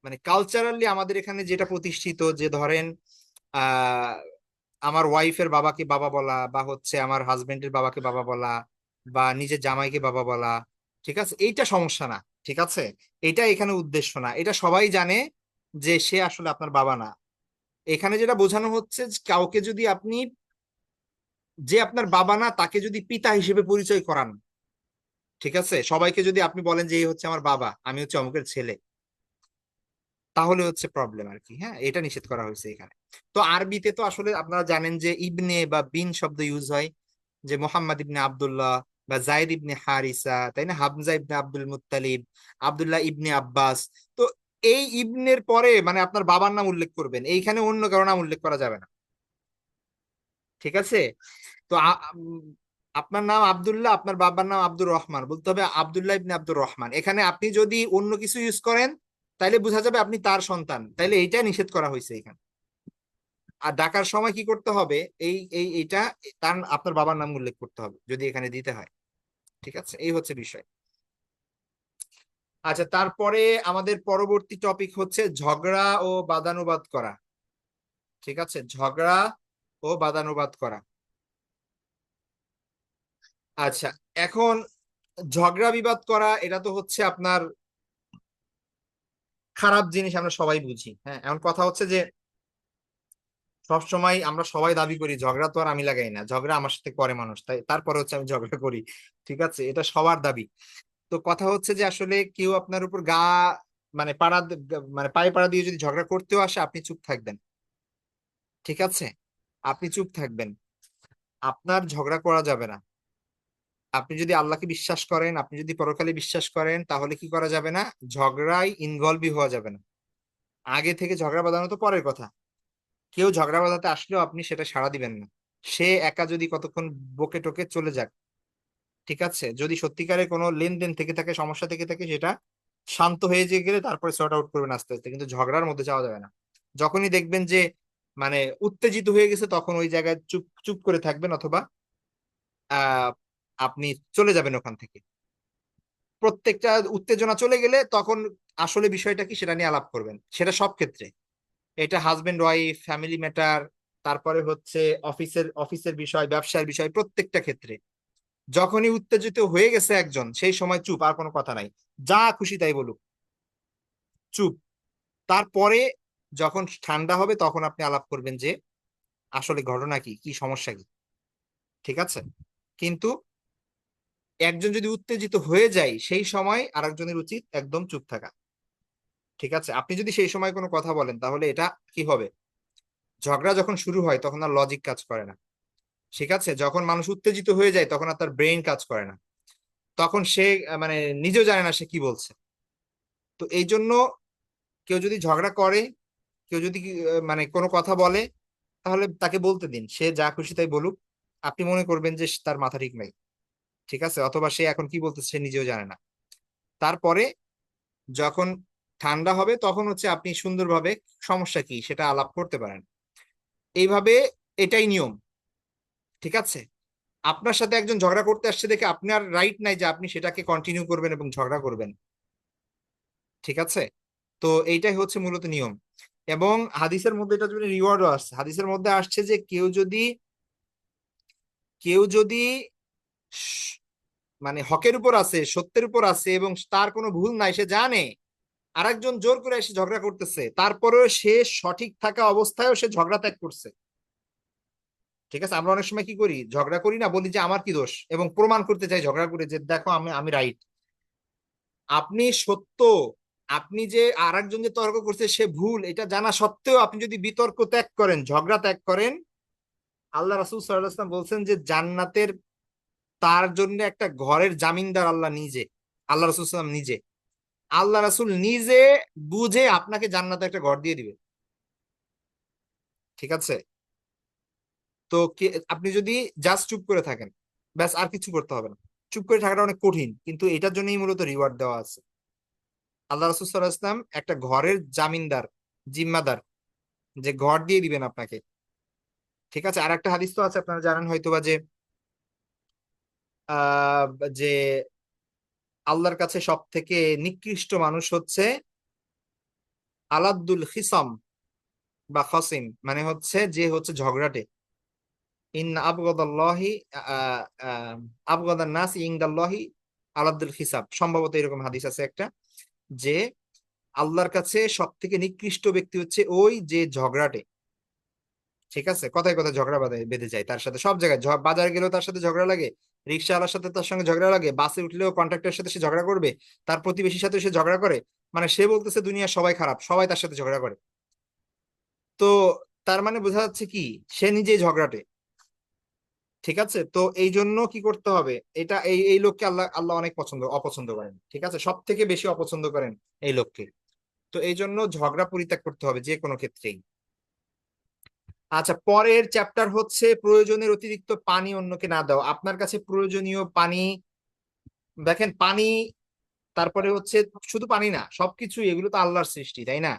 মানে কালচারালি আমাদের এখানে যেটা প্রতিষ্ঠিত, যে ধরেন আহ আমার ওয়াইফের বাবাকে বাবা বলা, বা হচ্ছে আমার হাজবেন্ডের বাবাকে বাবা বলা, বা নিজের জামাইকে বাবা বলা, ঠিক আছে, এইটা সমস্যা না, ঠিক আছে। এটা এখানে উদ্দেশ্য না, এটা সবাই জানে যে সে আসলে আপনার বাবা না। এখানে যেটা বোঝানো হচ্ছে যে কাউকে যদি আপনি, যে আপনার বাবা না, তাকে যদি পিতা হিসেবে পরিচয় করান, ঠিক আছে, সবাইকে যদি আপনি বলেন যে এই হচ্ছে আমার বাবা, আমি হচ্ছে অমুকের ছেলে, তাহলে হচ্ছে প্রবলেম আর কি, হ্যাঁ। এটা নিষেধ করা হয়েছে এখানে। তো আরবিতে তো আসলে আপনারা জানেন যে ইবনে বা বিন শব্দ ইউজ হয়, যে মোহাম্মদ ইবনে আব্দুল্লাহ, বা জাইদ ইবনে হারিসা, তাই না, হামজা ইবনে আব্দুল মুত্তালিব, আব্দুল্লাহ ইবনে আব্বাস। তো এই ইবনের পরে মানে আপনার বাবার নাম উল্লেখ করবেন, এইখানে অন্য কারো নাম উল্লেখ করা যাবে না, ঠিক আছে। তো আপনার নাম আব্দুল্লাহ, আপনার বাবার নাম আব্দুর রহমান, বলতে হবে আব্দুল্লাহ ইবনে আব্দুর রহমান। এখানে আপনি যদি অন্য কিছু ইউজ করেন তাইলে বোঝা যাবে আপনি তার সন্তান, তাইলে এইটা নিষেধ করা হয়েছে এখানে। আর ডাকার সময় কি করতে হবে, এইটা তার আপনার বাবার নাম উল্লেখ করতে হবে যদি এখানে দিতে হয়, ঠিক আছে। এই হচ্ছে বিষয়। আচ্ছা, তারপরে আমাদের পরবর্তী টপিক হচ্ছে ঝগড়া ও বাদানুবাদ করা, ঠিক আছে, ঝগড়া ও বাদানুবাদ করা। আচ্ছা, এখন ঝগড়া বিবাদ করা এটা তো হচ্ছে আপনার খারাপ জিনিস, আমরা সবাই বুঝি, হ্যাঁ। এখন কথা হচ্ছে যে সবসময় আমরা সবাই দাবি করি ঝগড়া তো আর আমি লাগাই না, ঝগড়া আমার সাথে করে মানুষ, তাই তারপরে হচ্ছে আমি ঝগড়া করি, ঠিক আছে, এটা সবার দাবি। তো কথা হচ্ছে যে আসলে কেউ আপনার উপর মানে মানে পায়ে পাড়া দিয়ে যদি ঝগড়া করতেও আসে, আপনি চুপ থাকবেন, ঠিক আছে, আপনি চুপ থাকবেন, আপনার ঝগড়া করা যাবে না। আপনি যদি আল্লাহকে বিশ্বাস করেন, আপনি যদি পরকালে বিশ্বাস করেন, তাহলে কি করা যাবে না? ঝগড়ায় ইনভলভই হওয়া যাবে না। আগে থেকে ঝগড়া বাঁধানো তো পরের কথা, কেউ ঝগড়া বাঁধাতে আসলেও আপনি সেটা সাড়া দিবেন না। সে একা যদি কতক্ষণ বকে টকে চলে যাক, ঠিক আছে, যদি সত্যিকারের কোনো লেনদেন থেকে থাকে, সমস্যা থেকে থাকে, সেটা শান্ত হয়ে যে গেলে তারপরে সর্ট আউট করবেন আস্তে আস্তে, কিন্তু ঝগড়ার মধ্যে যাওয়া যাবে না। যখনই দেখবেন যে মানে উত্তেজিত হয়ে গেছে, তখন ওই জায়গায় চুপ চুপ করে থাকবেন, অথবা আহ আপনি চলে যাবেন ওখান থেকে। প্রত্যেকটা উত্তেজনা চলে গেলে তখন আসলে বিষয়টা কি সেটা নিয়ে আলাপ করবেন, সেটা সব ক্ষেত্রে। এটা হাজবেন্ড ওয়াইফ, ফ্যামিলি ম্যাটার, তারপরে হচ্ছে অফিসের অফিসের বিষয়, ব্যবসার বিষয়, প্রত্যেকটা ক্ষেত্রে যখনই উত্তেজিত হয়ে গেছে একজন, সেই সময় চুপ, আর কোনো কথা নাই। যা খুশি তাই বলুক, চুপ। তারপরে যখন ঠান্ডা হবে তখন আপনি আলাপ করবেন যে আসলে ঘটনা কি, কি সমস্যা কি, ঠিক আছে। কিন্তু একজন যদি উত্তেজিত হয়ে যায়, সেই সময় আরেকজনের উচিত একদম চুপ থাকা, ঠিক আছে। আপনি যদি সেই সময় কোনো কথা বলেন, তাহলে এটা কি হবে, ঝগড়া যখন শুরু হয় তখন আর লজিক কাজ করে না, ঠিক আছে। যখন মানুষ উত্তেজিত হয়ে যায় তখন আর তার ব্রেন কাজ করে না, তখন সে মানে নিজেও জানে না সে কি বলছে। তো এই জন্য কেউ যদি ঝগড়া করে, কেউ যদি মানে কোনো কথা বলে, তাহলে তাকে বলতে দিন, সে যা খুশি তাই বলুক। আপনি মনে করবেন যে তার মাথা ঠিক নাই, ঠিক আছে, অথবা সে এখন কি বলতেছে সে নিজেও জানে না। তারপরে যখন ঠান্ডা হবে তখন হচ্ছে আপনি সুন্দরভাবে সমস্যা কি সেটা আলাপ করতে পারেন। এইভাবে, এটাই নিয়ম, ঠিক আছে। আপনার সাথে একজন ঝগড়া করতে আসছে দেখে আপনার রাইট নাই যে আপনি সেটাকে কন্টিনিউ করবেন এবং ঝগড়া করবেন, ঠিক আছে। তো এইটাই হচ্ছে মূলত নিয়ম। এবং হাদিসের মধ্যে এটা যদি রিওয়ার্ডও আসছে, হাদিসের মধ্যে আসছে যে কেউ যদি স- মানে হকের উপর আছে, সত্যের উপর আছে, এবং তার কোনো ভুল নাই, সে জানে আরেকজন জোর করে এসে ঝগড়া করতেছে, তারপরেও সে সঠিক থাকা অবস্থায়ও সে ঝগড়া ত্যাগ করছে, ঠিক আছে। আমরা অনেক সময় কি করি, ঝগড়া করি না, বলি যে আমার কি দোষ, এবং প্রমাণ করতে চাই ঝগড়া করে যে দেখো আমি আমি রাইট। আপনি সত্য, আপনি যে আরেকজন যে তর্ক করছে সে ভুল, এটা জানা সত্ত্বেও আপনি যদি বিতর্ক ত্যাগ করেন, ঝগড়া ত্যাগ করেন, আল্লাহ রাসূল সাল্লাল্লাহু আলাইহি ওয়াসাল্লাম বলছেন যে জান্নাতের তার জন্য একটা ঘরের জামিনদার আল্লাহ নিজে, আল্লাহ রাসূল সাল্লাম নিজে, আল্লাহ রাসূল নিজে বুঝে আপনাকে জান্নাতে একটা ঘর দিয়ে দিবে, ঠিক আছে। তো আপনি যদি জাস্ট চুপ করে থাকেন, ব্যাস, আর কিছু করতে হবে না। চুপ করে থাকাটা অনেক কঠিন, কিন্তু এটার জন্যই মূলত রিওয়ার্ড দেওয়া আছে। আল্লাহ রাসূল সাল্লাল্লাহু আলাইহি ওয়াসাল্লাম একটা ঘরের জামিনদার, জিম্মাদার, যে ঘর দিয়ে দিবেন আপনাকে, ঠিক আছে। আর একটা হাদিস তো আছে, আপনারা জানেন হয়তোবা, যে আহ যে আল্লাহর কাছে সব থেকে নিকৃষ্ট মানুষ হচ্ছে আলাদ্দুল খিসাম বা খসিম, মানে হচ্ছে যে হচ্ছে ঝগড়াটে। ইন আবগাদাল্লাহি আহ আহ আবগাদান নাস ইনদাল্লাহি আলাদ্দুল খিসাব, সম্ভবত এরকম হাদিস আছে একটা, যে আল্লাহর কাছে সব থেকে নিকৃষ্ট ব্যক্তি হচ্ছে ওই যে ঝগড়াটে, ঠিক আছে। কথায় কথায় ঝগড়া বেঁধে যায় তার সাথে, সব জায়গায় বাজারে গেলেও তার সাথে ঝগড়া লাগে, রিক্সাওয়ালার সাথে তার সঙ্গে ঝগড়া লাগে, বাসে উঠলেও কন্ট্রাক্টরের সাথে সে ঝগড়া করবে, তার প্রতিবেশীর সাথে সে ঝগড়া করে। মানে সে বলতেছে দুনিয়ার সবাই খারাপ, সবাই তার সাথে ঝগড়া করে। তো তার মানে বোঝা যাচ্ছে কি, সে নিজেই ঝগড়াটে, ঠিক আছে। তো এই জন্য কি করতে হবে, এটা এই এই লোককে আল্লাহ আল্লাহ অনেক অপছন্দ করেন, ঠিক আছে, সব থেকে বেশি অপছন্দ করেন এই লোককে। তো এই জন্য ঝগড়া পরিত্যাগ করতে হবে যে কোনো ক্ষেত্রেই। আচ্ছা, পরের চ্যাপ্টার হচ্ছে প্রয়োজনের অতিরিক্ত পানি অন্যকে না দেওয়া। আপনার কাছে প্রয়োজনীয় পানি, দেখেন পানি, তারপরে হচ্ছে শুধু পানি না, সবকিছু এগুলো তো আল্লাহর সৃষ্টি, তাই না।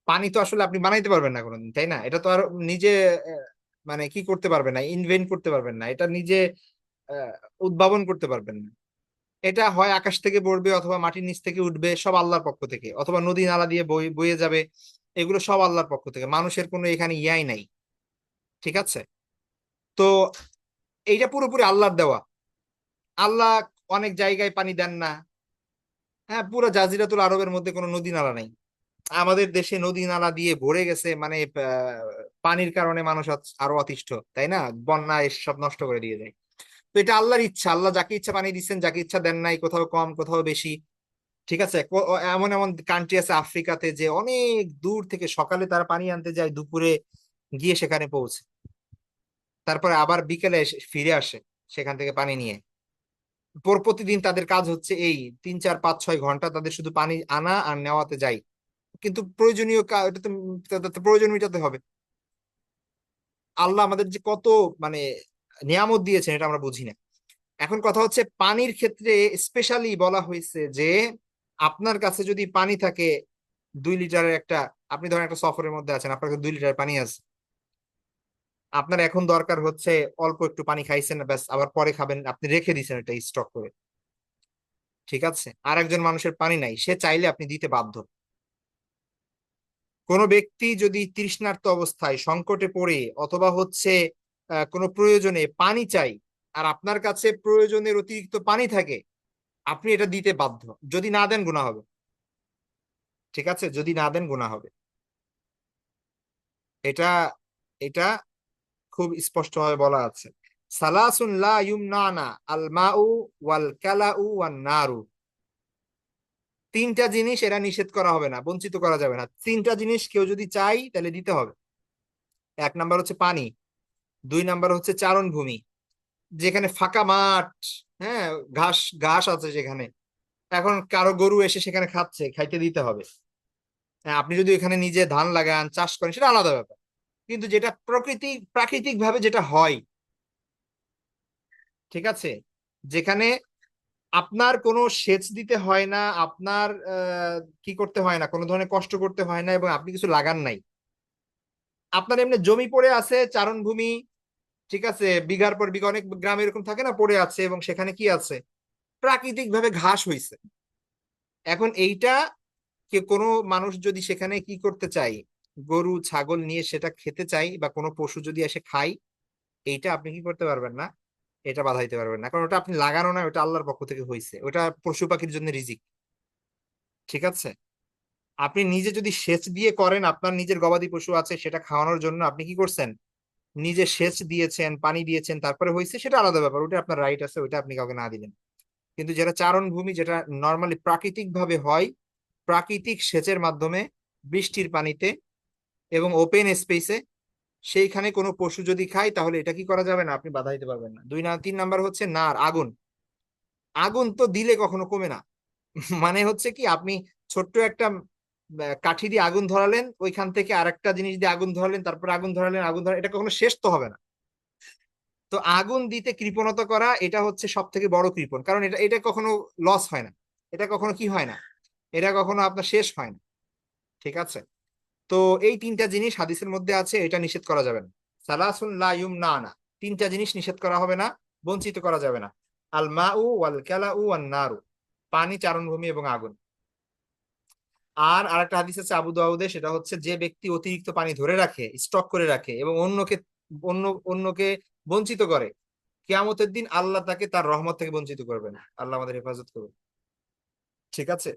পানি তো আসলে আপনি বানাইতে পারবেন না কোনোদিন, তাই না। এটা তো আর নিজে আহ, মানে কি করতে পারবেন না, ইনভেন্ট করতে পারবেন না, এটা নিজে আহ, উদ্ভাবন করতে পারবেন না। এটা হয় আকাশ থেকে পড়বে, অথবা মাটির নিচ থেকে উঠবে, সব আল্লাহর পক্ষ থেকে, অথবা নদী নালা দিয়ে বয়ে যাবে, এগুলো সব আল্লাহর পক্ষ থেকে, মানুষের কোনো এখানে ইয়াই নাই, ঠিক আছে। তো এইটা পুরোপুরি আল্লাহর দেওয়া। আল্লাহ অনেক জায়গায় পানি দেন না। হ্যাঁ, পুরো জাজিরাতুল আরবের মধ্যে কোনো নদী নালা নাই। আমাদের দেশে নদী নালা দিয়ে ভরে গেছে, মানে পানির কারণে মানুষ আরো অতিষ্ঠ, তাই না, বন্যা এসে সব নষ্ট করে দিয়ে যায়। তো এটা আল্লাহর ইচ্ছা, আল্লাহ যাকে ইচ্ছা পানি দিচ্ছেন, যাকে ইচ্ছা দেন নাই, কোথাও কম কোথাও বেশি, ঠিক আছে। এমন এমন কান্ট্রি আছে আফ্রিকাতে, যে অনেক দূর থেকে সকালে তারা পানি আনতে যায়, দুপুরে গিয়ে সেখানে পৌঁছে, তারপরে আবার বিকেলে এসে ফিরে আসে সেখান থেকে পানি নিয়ে। প্রতিদিন তাদের কাজ হচ্ছে এই 3 4 5 6 ঘন্টা তাদের শুধু পানি আনা আর নেওয়াতে যায়, কিন্তু প্রয়োজনীয় এটা তো তাদের তো প্রয়োজন মেটাতে হবে। আল্লাহ আমাদের যে কত মানে নিয়ামত দিয়েছেন এটা আমরা বুঝি না। এখন কথা হচ্ছে পানির ক্ষেত্রে স্পেশালি বলা হয়েছে যে আপনার কাছে যদি পানি থাকে 2 লিটারের একটা, আপনি ধরেন একটা সফরের মধ্যে আছেন, আপনার কাছে 2 লিটার পানি আছে, আপনার এখন দরকার হচ্ছে অল্প একটু পানি খাইছেন ব্যাস, আবার পরে খাবেন, আপনি রেখে দিয়েছেন এটা স্টক করে, ঠিক আছে, আর একজন মানুষের পানি নাই, সে চাইলে আপনি দিতে বাধ্য। কোনো ব্যক্তি যদি তৃষ্ণার্ত অবস্থায় সংকটে পড়ে অথবা হচ্ছে কোনো প্রয়োজনে পানি চাই, আর আপনার কাছে প্রয়োজনের অতিরিক্ত পানি থাকে, আপনি এটা দিতে বাধ্য। যদি না দেন গুনাহ হবে, ঠিক আছে, যদি না দেন গুনাহ হবে। এটা এটা খুব স্পষ্টভাবে বলা আছে। সালাসুন লা ইউমনানা আল মাউ ওয়াল কালাউ ওয়ান নারু। 3টা জিনিস এরা নিষেধ করা হবে না, বঞ্চিত করা যাবে না। 3টা জিনিস কেউ যদি চাই তাহলে দিতে হবে। 1 নাম্বার হচ্ছে পানি, 2 নাম্বার হচ্ছে চারণ ভূমি, যেখানে ফাঁকা মাঠ, হ্যাঁ, ঘাস ঘাস আছে সেখানে, এখন কারো গরু এসে সেখানে খাচ্ছে, খাইতে দিতে হবে। হ্যাঁ, আপনি যদি এখানে নিজে ধান লাগান চাষ করেন সেটা আলাদা ব্যাপার, কিন্তু যেটা প্রাকৃতিক ভাবে যেটা হয়, ঠিক আছে, যেখানে আপনার কোনো সেচ দিতে হয় না, আপনার কি করতে হয় না, কোনো ধরনের কষ্ট করতে হয় না, এবং আপনি কিছু লাগান নাই, আপনার এমনি জমি পড়ে আছে চারণভূমি, ঠিক আছে, বিঘার পর বিঘা, অনেক গ্রামে এরকম থাকে না, পড়ে আছে, এবং সেখানে কি আছে, প্রাকৃতিক ভাবে ঘাস হইছে। এখন এইটা কে কোনো মানুষ যদি সেখানে কি করতে চাই, গরু ছাগল নিয়ে সেটা খেতে চাই, বা কোনো পশু যদি এসে খায়, এইটা আপনি কি করতে পারবেন না, এটা বাধা দিতে পারবেন না, কারণ ওটা আপনি লাগানো না, ওটা আল্লাহর পক্ষ থেকে হয়েছে, ওটা পশু পাখির জন্য রিজিক, ঠিক আছে। আপনি নিজে যদি সেচ দিয়ে করেন, আপনার নিজের গবাদি পশু আছে সেটা খাওয়ানোর জন্য আপনি কি করছেন, নিজে সেচ দিয়েছেন, পানি দিয়েছেন, তারপরে হয়েছে, সেটা আলাদা ব্যাপার, ওটা আপনার রাইট আছে, ওটা আপনি কাউকে না দিলেন। কিন্তু যেটা চারণ ভূমি, যেটা নর্মালি প্রাকৃতিক ভাবে হয়, প্রাকৃতিক সেচের মাধ্যমে, বৃষ্টির পানিতে এবং ওপেন স্পেসে, সেইখানে কোনো পশু যদি খায় তাহলে এটা কি করা যাবে না, আপনি বাধা দিতে পারবেন না। 3 নাম্বার হচ্ছে নার, আগুন। আগুন তো দিলে কখনো কমে না। মানে হচ্ছে কি, আপনি ছোট্ট একটা কাঠি দিয়ে আগুন ধরালেন, ওইখান থেকে আরেকটা জিনিস দিয়ে আগুন ধরালেন, তারপর আগুন ধরালেন, আগুন ধরালেন, এটা কখনো শেষ তো হবে না। তো আগুন দিতে কৃপণতা করা, এটা হচ্ছে সব থেকে বড় কৃপণ, কারণ এটা এটা কখনো লস হয় না, এটা কখনো কি হয় না, এটা কখনো আপনার শেষ হয় না, ঠিক আছে। তো এই 3টা জিনিস হাদিসের মধ্যে আছে, এটা নিষেধ করা যাবে না। সালাসুন লা ইউমনানা, 3টা জিনিস নিষেধ করা হবে না, বঞ্চিত করা যাবে না। আল মাউ ওয়াল কালাউ ওয়ান নারু, পানি, চারণভূমি এবং আগুন। আর আরেকটা হাদিস আছে আবু দাউদে, সেটা হচ্ছে যে ব্যক্তি অতিরিক্ত পানি ধরে রাখে, স্টক করে রাখে, এবং অন্যকে বঞ্চিত করে, কিয়ামতের দিন আল্লাহ তাকে তার রহমত থেকে বঞ্চিত করবেন। আল্লাহ আমাদের হেফাজত করবেন, ঠিক আছে।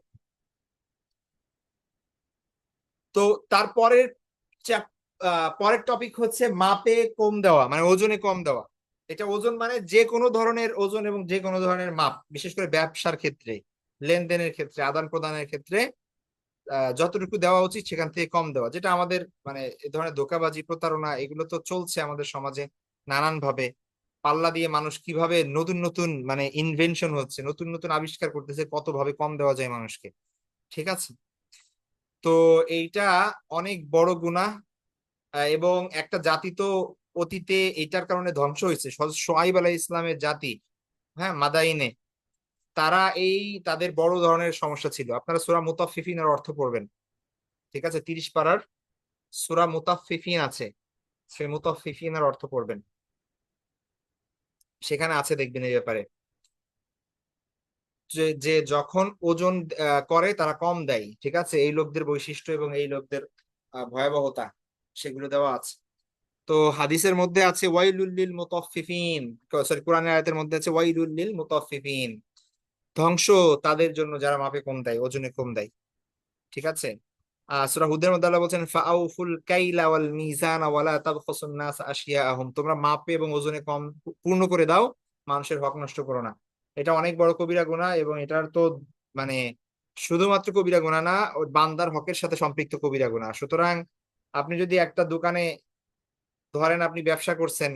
তো তারপরের পরের টপিক হচ্ছে মাপে কম দেওয়া, মানে ওজনে কম দেওয়া। এটা ওজন মানে যে কোনো ধরনের ওজন এবং যে কোনো ধরনের মাপ, বিশেষ করে ব্যবসার ক্ষেত্রে, লেনদেনের ক্ষেত্রে, আদান প্রদানের ক্ষেত্রে যতটুকু দেওয়া উচিত সেখান থেকে কম দেওয়া, যেটা আমাদের মানে এ ধরনের ধোঁকাবাজি, প্রতারণা, এগুলো তো চলছে আমাদের সমাজে নানান ভাবে। পাল্লা দিয়ে মানুষ কিভাবে নতুন নতুন মানে ইনভেনশন হচ্ছে, নতুন নতুন আবিষ্কার করতেছে, কত ভাবে কম দেওয়া যায় মানুষকে, ঠিক আছে। তো এইটা অনেক বড় গুনাহ। এবং একটা জাতি তো অতীতে এইটার কারণে ধ্বংস হয়েছে, সোয়াইব আলাইহিস ইসলামের জাতি, হ্যাঁ, মাদাইনে, তারা এই তাদের বড় ধরনের সমস্যা ছিল। আপনারা সূরা মুতাফফিফিনের অর্থ পড়বেন, ঠিক আছে, 30 পারার সূরা মুতাফফিফিন আছে, সেই মুতাফফিফিনের অর্থ পড়বেন, সেখানে আছে, দেখবেন এই ব্যাপারে, যে যে যখন ওজন করে তারা কম দেয়, ঠিক আছে, এই লোকদের বৈশিষ্ট্য এবং এই লোকদের ভয়াবহতা, সেগুলো দেওয়া আছে। তো হাদিসের মধ্যে আছে ওয়াইলুল লিল মুতাফফিফিন, সরি, কোরআনের আয়াতের মধ্যে আছে ওয়াইলুল লিল মুতাফফিফিন, ধ্বংস তাদের জন্য যারা মাপে কম দেয়, ওজনে কম দেয়, ঠিক আছে। সূরা হুদের মধ্যে আল্লাহ বলছেন ফাআউফুল কাইলা ওয়াল মিজান ওয়ালা তাবখাসুন নাস আশিয়াআহুম, তোমরা মাপে এবং ওজনে কম পূর্ণ করে দাও, মানুষের হক নষ্ট করো না। এটা অনেক বড় কবিরা গুনাহ, এবং এটার তো মানে শুধুমাত্র কবিরা গুনাহ না, ওই বান্দার হকের সাথে সম্পৃক্ত কবিরা গুনাহ। সুতরাং আপনি যদি একটা দোকানে, ধরেন আপনি ব্যবসা করছেন,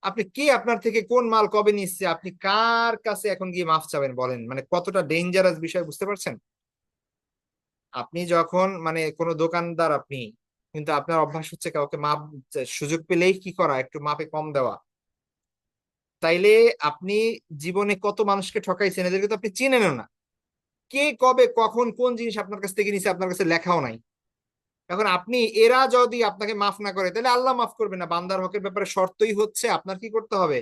আপনি কে আপনার থেকে কোন মাল কবে নিচ্ছে, আপনি কার কাছে এখন গিয়ে মাফ চাবেন বলেন, মানে কতটা ডেঞ্জারাস বিষয়, বুঝতে পারছেন? আপনি যখন মানে কোনো দোকানদার আপনি, কিন্তু আপনার অভ্যাস হচ্ছে কাউকে মাপ, সুযোগ পেলেই কি করা, একটু মাপে কম দেওয়া। তাইলে আপনি জীবনে কত মানুষকে ঠকাইছেন, এদেরকে তো আপনি চিনেনও না। কে কবে কখন কোন জিনিস আপনার কাছ থেকে নিছে আপনার কাছে লেখাও নাই। এখন আপনি, এরা যদি আপনাকে মাফ না করে তাহলে আল্লাহ মাফ করবে না। বান্দার হকের ব্যাপারে শর্তই হচ্ছে আপনার কি করতে হবে,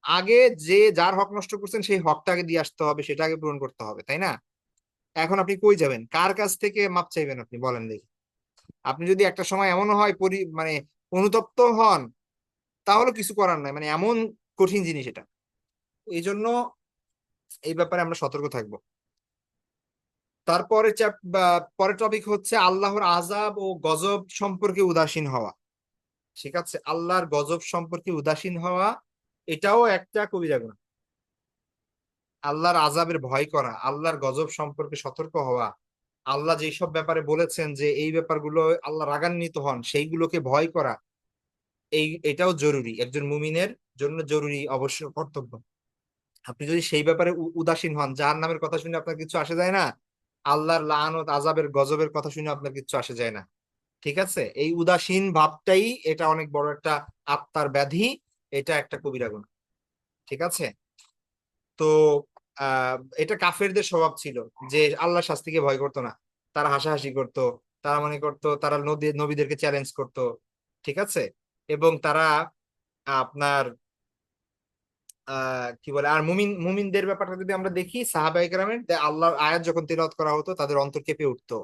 আগে যে যার হক নষ্ট করছেন সেই হকটা আগে দিয়ে আসতে হবে, সেটা আগে পূরণ করতে হবে, তাই না? এখন আপনি কই যাবেন, কার কাছ থেকে মাপ চাইবেন আপনি বলেন দেখি? আপনি যদি একটা সময় এমন হয় মানে অনুতপ্ত হন, তাহলে কিছু করার নাই, মানে এমন কঠিন জিনিস এটা। এই জন্য এই ব্যাপারে আমরা সতর্ক থাকবো। তারপরে পরের টপিক হচ্ছে আল্লাহর আযাব ও গজব সম্পর্কে উদাসীন হওয়া। ঠিক আছে, আল্লাহর গজব সম্পর্কে উদাসীন হওয়া, এটাও একটা কবিরা গুনাহ। আল্লাহর আযাবের ভয় করা, আল্লাহর গজব সম্পর্কে সতর্ক হওয়া, আল্লাহ যেসব ব্যাপারে বলেছেন যে এই ব্যাপারগুলো আল্লাহ রাগান্বিত হন সেইগুলোকে ভয় করা, এটাও জরুরি, একজন মুমিনের জন্য জরুরি, অবশ্য কর্তব্য। আপনি যদি সেই ব্যাপারে উদাসীন হন, জাহান্নামের কথা শুনে আপনার কিছু আসে যায় না, আল্লাহর লাআনত আযাবের গজবের কথা শুনে আপনার কিছু আসে যায় না। ঠিক আছে, এই উদাসীন ভাবটাই এটা অনেক বড় একটা আত্মার ব্যাধি, এটা একটা কবিরা গুনাহ। ঠিক আছে। তো এটা কাফেরদের স্বভাব ছিল, যে আল্লাহ শাস্তিকে ভয় করতো না। তারা হাসাহাসি করতো, তারা মনে করতো তারা নবীদেরকে চ্যালেঞ্জ করতো। ঠিক আছে। এবং তারা আপনার কি বলে, আর মুমিনদের ব্যাপারটা যদি আমরা দেখি, সাহাবায়ে কেরামের আল্লাহর আয়াত যখন তেলাওয়াত করা হতো তাদের অন্তর কেঁপে উঠতো,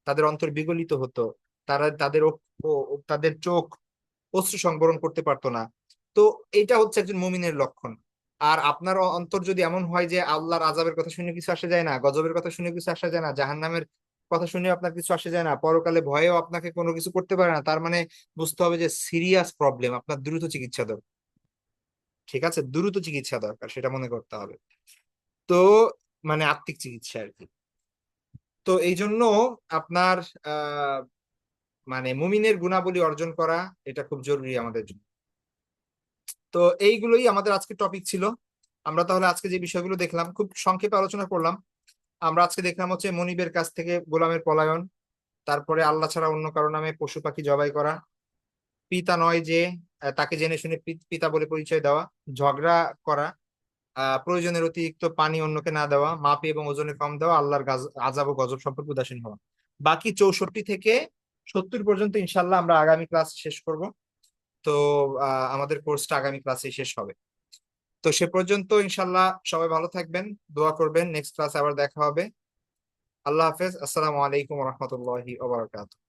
তাদের অন্তর বিগলিত হতো, তারা তাদের চোখ অশ্রু সংবরণ করতে পারতো না। তো এইটা হচ্ছে একজন মুমিনের লক্ষণ। আর আপনার অন্তর যদি এমন হয় যে আল্লাহর আযাবের কথা শুনে কিছু আসে যায় না, গজবের কথা শুনে কিছু আসা যায় না, জাহান্নামের কথা শুনে আপনার কিছু আসে যায় না, পরকালে ভয়েও আপনাকে কোনো কিছু করতে পারে না, তার মানে বুঝতে হবে যে সিরিয়াস প্রবলেম, আপনার দ্রুত চিকিৎসা দরকার। ঠিক আছে, দ্রুত চিকিৎসা দরকার, সেটা মনে করতে হবে। তো মানে আত্মিক চিকিৎসা আর কি। তো এই জন্য আপনার আহ মানে মুমিনের গুণাবলী অর্জন করা, এটা খুব জরুরি আমাদের জন্য। তো এইগুলোই আমাদের আজকে টপিক ছিল। আমরা তাহলে আজকে যে বিষয়গুলো দেখলাম খুব সংক্ষেপে আলোচনা করলাম। আমরা আজকে দেখলাম হচ্ছে মনিবের কাছ থেকে গোলামের পলায়ন, তারপরে আল্লাহ ছাড়া অন্য কারো নামে পশু পাখি জবাই করা, পিতা নয় যে তাকে জেনে শুনে পিতা বলে পরিচয় দেওয়া, ঝগড়া করা, প্রয়োজনের অতিরিক্ত পানি অন্যকে না দেওয়া, মাপে এবং ওজনে কম দেওয়া, আল্লাহর আযাব ও গজব সম্পর্কে উদাসীন হওয়া। বাকি 64 থেকে 70 পর্যন্ত ইনশাল্লাহ আমরা আগামী ক্লাস শেষ করব। তো আমাদের কোর্সটা আগামী ক্লাসে শেষ হবে। তো সে পর্যন্ত ইনশাল্লাহ সবাই ভালো থাকবেন, দোয়া করবেন, নেক্সট ক্লাসে আবার দেখা হবে। আল্লাহ হাফেজ, আসসালামু আলাইকুম রহমতুল্লাহি ওয়া বারাকাতুহু।